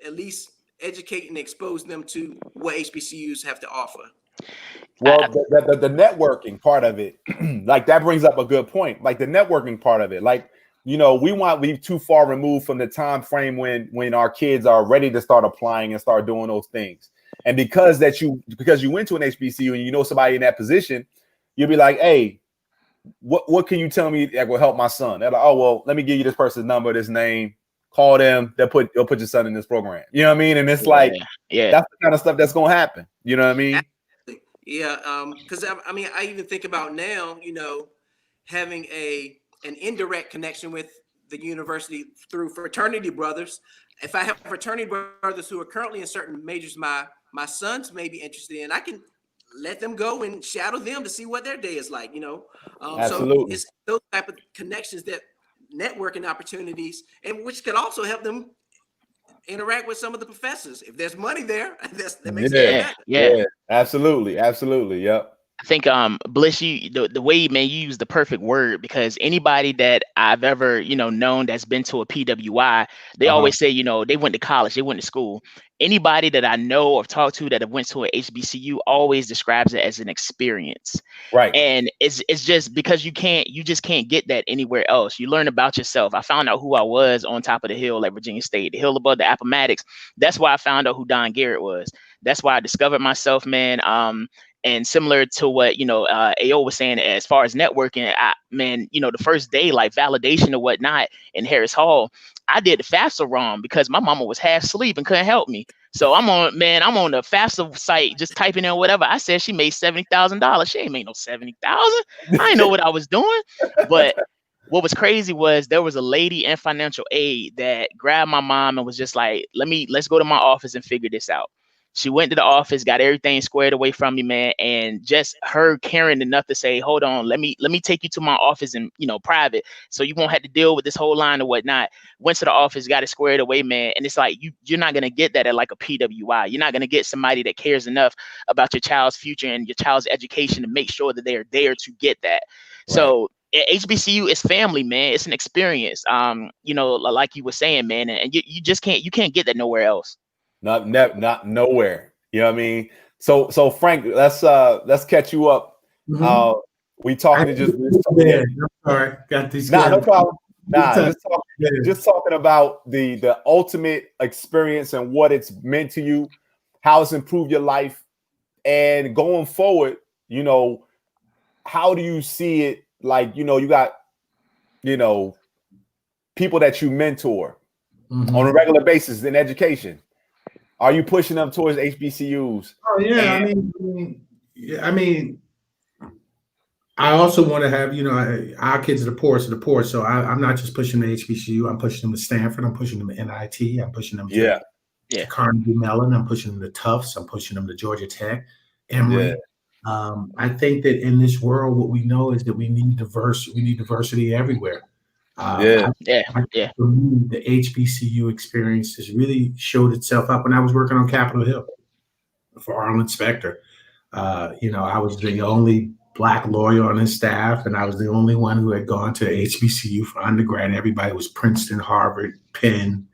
at least educate and expose them to what HBCUs have to offer. Well, the networking part of it, like, that brings up a good point. Like, the networking part of it, like, we want to be too far removed from the time frame when our kids are ready to start applying and start doing those things. And because you went to an HBCU and you know somebody in that position, you'll be like, hey, what can you tell me that will help my son? They're like, oh, well, let me give you this person's number, this name. Call them. They'll put your son in this program. You know what I mean? And it's that's the kind of stuff that's gonna happen. You know what I mean? Absolutely. Yeah. Because I even think about now, having an indirect connection with the university through fraternity brothers. If I have fraternity brothers who are currently in certain majors my sons may be interested in, I can let them go and shadow them to see what their day is like. Absolutely. So it's those type of connections, that networking opportunities, and which could also help them interact with some of the professors. If there's money there, that makes it better. Yeah, absolutely. Yep. I think Bliss, the way, man, you use the perfect word, because anybody that I've ever known that's been to a PWI, they always say they went to college, they went to school. Anybody that I know or talked to that have went to a HBCU always describes it as an experience. Right. And it's just because you just can't get that anywhere else. You learn about yourself. I found out who I was on top of the hill at Virginia State, the hill above the Appomattox. That's why I found out who Don Garrett was. That's why I discovered myself, man. And similar to what, AO was saying, as far as networking, man, the first day, like validation or whatnot in Harris Hall, I did the FAFSA wrong because my mama was half asleep and couldn't help me. So I'm on the FAFSA site, just typing in whatever. I said she made $70,000. She ain't made no 70,000. I didn't know what I was doing. But what was crazy was there was a lady in financial aid that grabbed my mom and was just like, let's go to my office and figure this out. She went to the office, got everything squared away from me, man, and just her caring enough to say, hold on, let me take you to my office and, private, so you won't have to deal with this whole line or whatnot. Went to the office, got it squared away, man. And it's like, you're not going to get that at like a PWI. You're not going to get somebody that cares enough about your child's future and your child's education to make sure that they are there to get that. Right. So HBCU is family, man. It's an experience. Like you were saying, man, and you just can't get that nowhere else. Not nowhere. You know what I mean? So Frank, let's catch you up. Mm-hmm. We talking to I'm sorry, got these. No problem. Just talking about the ultimate experience and what it's meant to you, how it's improved your life, and going forward, how do you see it? Like, you got, people that you mentor on a regular basis in education. Are you pushing them towards HBCUs? Oh yeah, I mean, I also want to have, our kids are the poorest of the poor. So I'm not just pushing them to HBCU. I'm pushing them to Stanford. I'm pushing them to NIT. I'm pushing them to Carnegie Mellon. I'm pushing them to Tufts. I'm pushing them to Georgia Tech, Emory. Yeah. I think that in this world, what we know is that we need diversity everywhere. For me, the HBCU experience has really showed itself up when I was working on Capitol Hill for Arlen Specter. I was the only Black lawyer on his staff, and I was the only one who had gone to HBCU for undergrad. Everybody was Princeton, Harvard, Penn,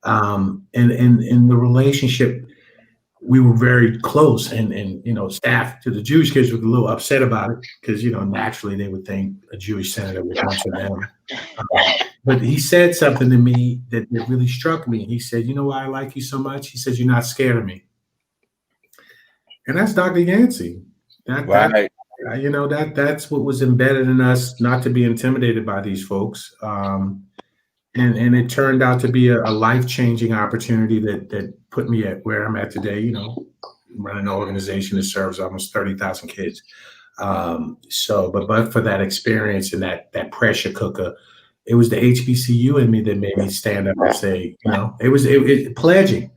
and the relationship, we were very close, and staff to the Jewish kids were a little upset about it because naturally they would think a Jewish senator would answer them. But he said something to me that really struck me. He said, "You know why I like you so much?" He says, "You're not scared of me," and that's Dr. Yancey. Right. That's what was embedded in us, not to be intimidated by these folks. And it turned out to be a life-changing opportunity that put me at where I'm at today, running an organization that serves almost 30,000 kids. But for that experience and that pressure cooker, it was the HBCU in me that made me stand up and say, it pledging.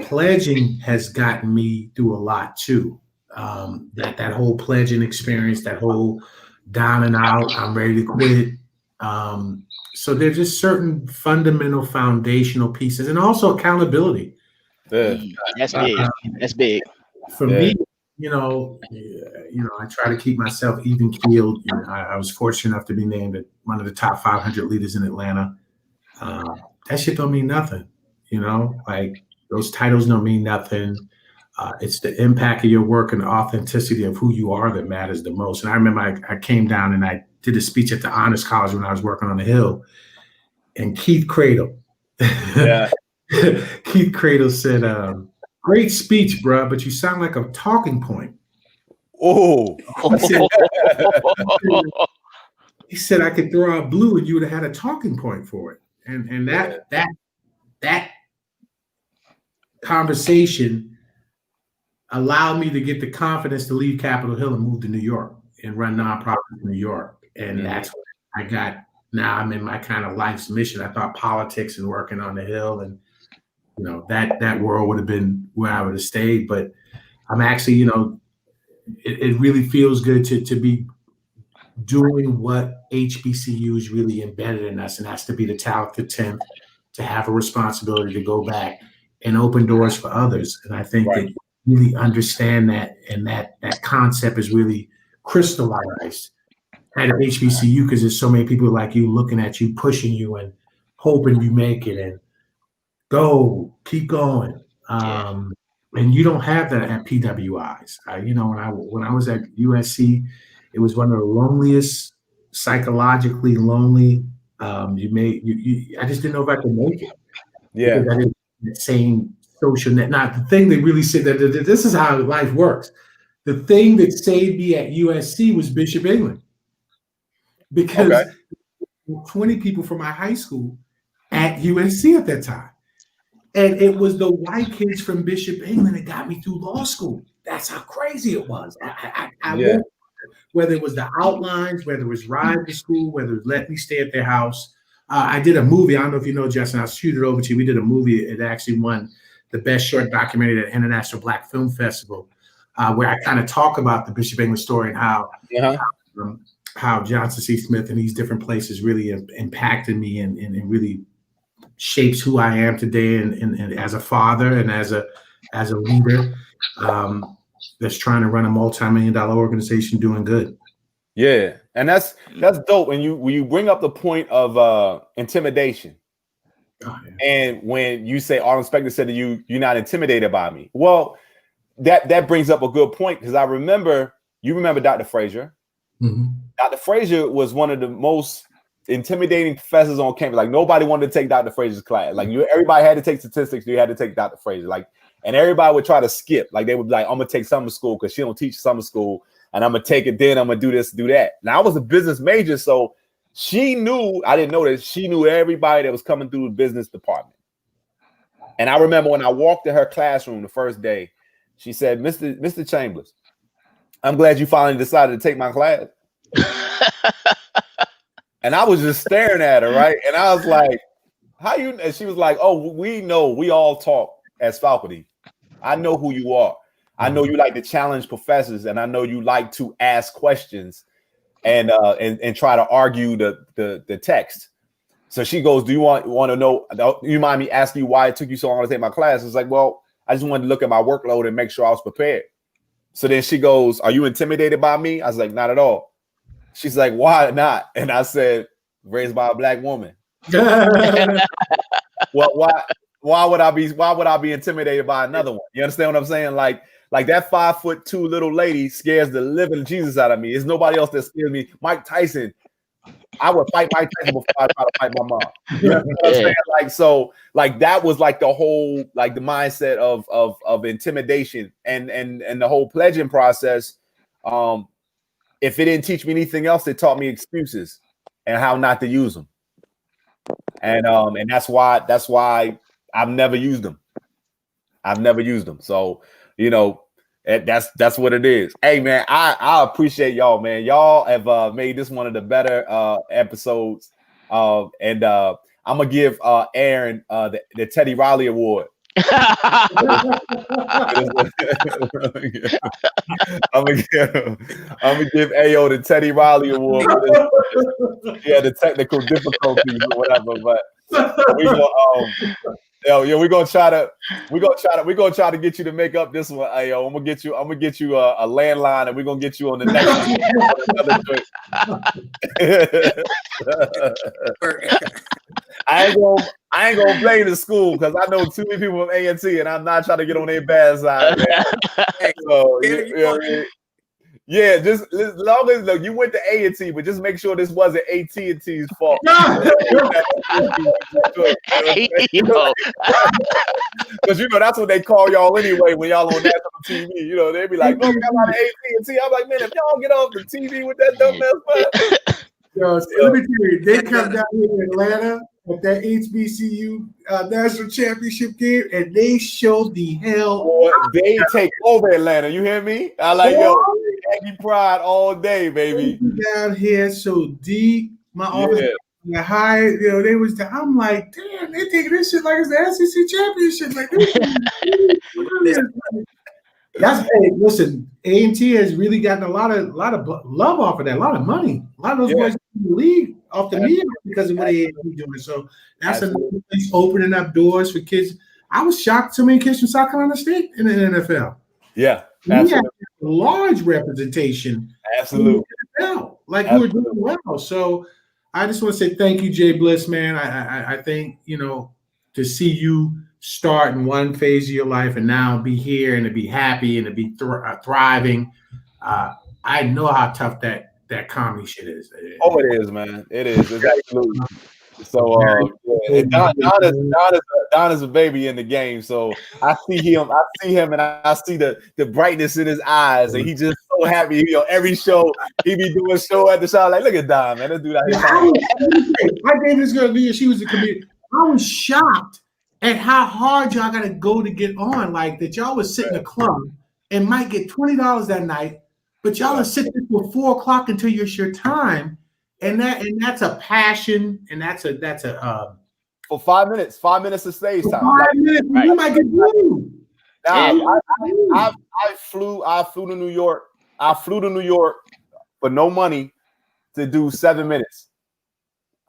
Pledging has gotten me through a lot too. That whole pledging experience, that whole down and out, I'm ready to quit. So there's just certain fundamental foundational pieces, and also accountability. That's big. That's big. For me, I try to keep myself even keeled. I was fortunate enough to be named one of the top 500 leaders in Atlanta. That shit don't mean nothing. Like those titles don't mean nothing. It's the impact of your work and the authenticity of who you are that matters the most. And I remember I came down and I did a speech at the Honors College when I was working on the Hill. And Keith Cradle, Keith Cradle said, "Great speech, bro, but you sound like a talking point." Oh, he said, "I could throw out blue and you would have had a talking point for it." And that conversation allowed me to get the confidence to leave Capitol Hill and move to New York and run nonprofits in New York. And that's what I got. Now I'm in my kind of life's mission. I thought politics and working on the Hill and, that world would have been where I would have stayed. But I'm actually, it really feels good to be doing what HBCU is really embedded in us. And that's to be the talented 10th, to have a responsibility to go back and open doors for others. And I think that really understand that, and that concept is really crystallized at HBCU because there's so many people like you looking at you, pushing you, and hoping you make it and keep going. And you don't have that at PWIs. When I was at USC, it was one of the loneliest, psychologically lonely. I just didn't know if I could make it. Yeah, because I didn't the same social net. Now, the thing they really said that this is how life works. The thing that saved me at USC was Bishop England, because 20 people from my high school at USC at that time. And it was the white kids from Bishop England that got me through law school. That's how crazy it was. I won't, whether it was the outlines, whether it was ride to school, whether it was let me stay at their house. I did a movie. I don't know if you know, Justin. I'll shoot it over to you. We did a movie. It actually won the best short documentary at International Black Film Festival, where I kind of talk about the Bishop England story and how Johnson C. Smith and these different places really impacted me and really shapes who I am today, and as a father and as a leader that's trying to run a multi-million-dollar organization doing good. Yeah, and that's dope. And when you bring up the point of intimidation, and when you say Arnold Spector said to you, "You're not intimidated by me." Well, that brings up a good point, because I remember Dr. Frazier. Mm-hmm. Dr. Frazier was one of the most intimidating professors on campus. Like, nobody wanted to take Dr. Frazier's class. Like, everybody had to take statistics. You had to take Dr. Frazier. Like, and everybody would try to skip. Like, they would be like, "I'm gonna take summer school because she don't teach summer school, and I'm gonna take it. Then I'm gonna do this, do that." Now, I was a business major, so she knew. I didn't know that she knew everybody that was coming through the business department. And I remember when I walked in her classroom the first day, she said, "Mr. Chambers, I'm glad you finally decided to take my class." And I was just staring at her, right? And I was like, "How you?" And she was like, "Oh, we know. We all talk as faculty. I know who you are. I know you like to challenge professors, and I know you like to ask questions and try to argue the text." So she goes, "Do you want to know? You mind me asking you why it took you so long to take my class?" It's like, "Well, I just wanted to look at my workload and make sure I was prepared." So then she goes, "Are you intimidated by me?" I was like, "Not at all." She's like, "Why not?" And I said, "Raised by a black woman." Well, why would I be intimidated by another one? You understand what I'm saying? Like that 5'2" little lady scares the living Jesus out of me. There's nobody else that scares me. Mike Tyson, I would fight Mike Tyson before I try to fight my mom. You know what I'm saying? Like, so, like, that was like the whole, like, the mindset of intimidation and the whole pledging process. If it didn't teach me anything else, it taught me excuses and how not to use them. And that's why I've never used them. So, you know, that's what it is. Hey, man, I appreciate y'all, man. Y'all have made this one of the better episodes. And I'm gonna give Aaron the Teddy Riley Award. I'm gonna give Ayo the Teddy Riley Award. Yeah, the technical difficulties or whatever, but we're gonna try to get you to make up this one. Ayo, I'm gonna get you a landline, and we're gonna get you on the next I ain't gonna blame the school, because I know too many people from A&T, and I'm not trying to get on their bad side, man. So, yeah, just as long as, look, you went to A&T, but just make sure this wasn't AT&T's fault. Because that's what they call y'all anyway when y'all on national TV. You know, they be like, "No, come out of AT&T." I'm like, "Man, if y'all get off the TV with that dumbass, let me tell you, they come down here in Atlanta at that HBCU national championship game, and they show the hell. Boy, they take over Atlanta. You hear me? I like, Aggie pride all day, baby. Down here so deep. My office high, they was. I'm like, damn, they taking this shit like it's the SEC championship. Like, listen, A&T has really gotten a lot of love off of that, a lot of money. A lot of those boys in the league off the media because of what A&T doing. So that's another place opening up doors for kids. I was shocked so many kids from South Carolina State in the NFL. Yeah, we have large representation. Absolutely. NFL, like we're doing well. So I just want to say thank you, Jay Bliss, man. I think, to see you start in one phase of your life and now be here and to be happy and to be thriving. I know how tough that comedy shit is. Oh, it is, man. It is. It's absolutely. So yeah, and Don is a baby in the game. So I see him, and I see the brightness in his eyes, and he just so happy. You know, every show he be doing show at the show. Like, look at Don, man, let's do that. I gave this girl Leah. She was a comedian. I was shocked at how hard y'all got to go to get on. Like that, y'all was sitting in a club and might get $20 that night, but y'all are sitting till 4 o'clock until your time. And that's a passion, and that's a for 5 minutes, 5 minutes of stage time. 5 minutes, you might get blue. Now, I flew to New York. I flew to New York for no money to do 7 minutes.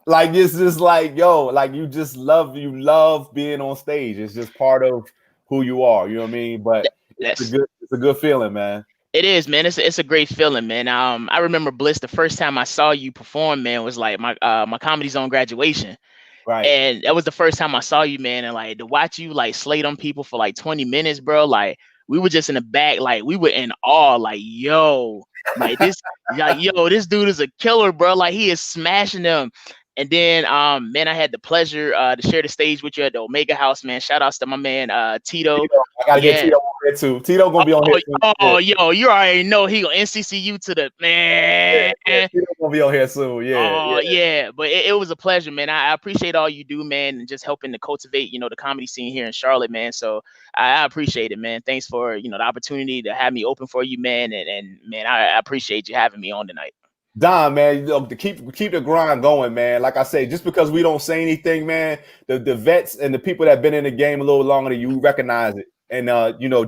Like, it's just like, yo, like you love being on stage. It's just part of who you are. You know what I mean? But it's a good feeling, man. It is, man. It's a great feeling, man. I remember, Bliss, the first time I saw you perform, man, was like my Comedy Zone graduation. Right. And that was the first time I saw you, man. And like to watch you like slate on people for like 20 minutes, bro. Like we were just in the back, like we were in awe, like, yo, like this, like, yo, this dude is a killer, bro. Like he is smashing them. And then, man, I had the pleasure to share the stage with you at the Omega House, man. Shout outs to my man Tito. I gotta get Tito on here too. Tito gonna be on here soon. Oh, yo, you already know he gonna NCCU to the man. Yeah, Tito gonna be on here soon. Yeah. Oh, yeah. But it was a pleasure, man. I appreciate all you do, man, and just helping to cultivate, the comedy scene here in Charlotte, man. So I appreciate it, man. Thanks for the opportunity to have me open for you, man. And man, I appreciate you having me on tonight. Don, man, to keep the grind going, man. Like I say, just because we don't say anything, man, the vets and the people that have been in the game a little longer than you recognize it, and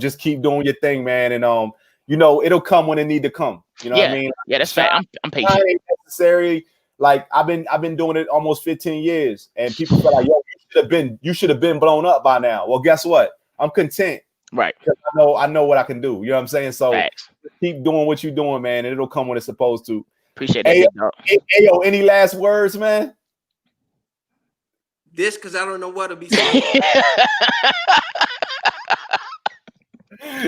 just keep doing your thing, man. And it'll come when it need to come. You know what I mean? Yeah, that's fact. I'm patient. Ain't necessary. Like I've been doing it almost 15 years, and people feel like, yo, you should have been blown up by now. Well, guess what? I'm content. Right. Because I know what I can do. You know what I'm saying? So keep doing what you're doing, man, and it'll come when it's supposed to. Appreciate it. Hey, yo, any last words, man? This, because I don't know what to be saying.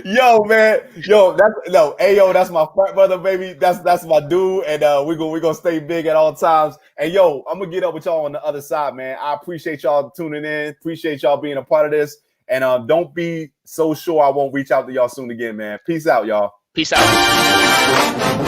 Yo, man, that's my front brother, baby. That's my dude, and we're gonna stay big at all times. And yo, I'm gonna get up with y'all on the other side, man. I appreciate y'all tuning in. Appreciate y'all being a part of this. And don't be so sure I won't reach out to y'all soon again, man. Peace out, y'all. Peace out.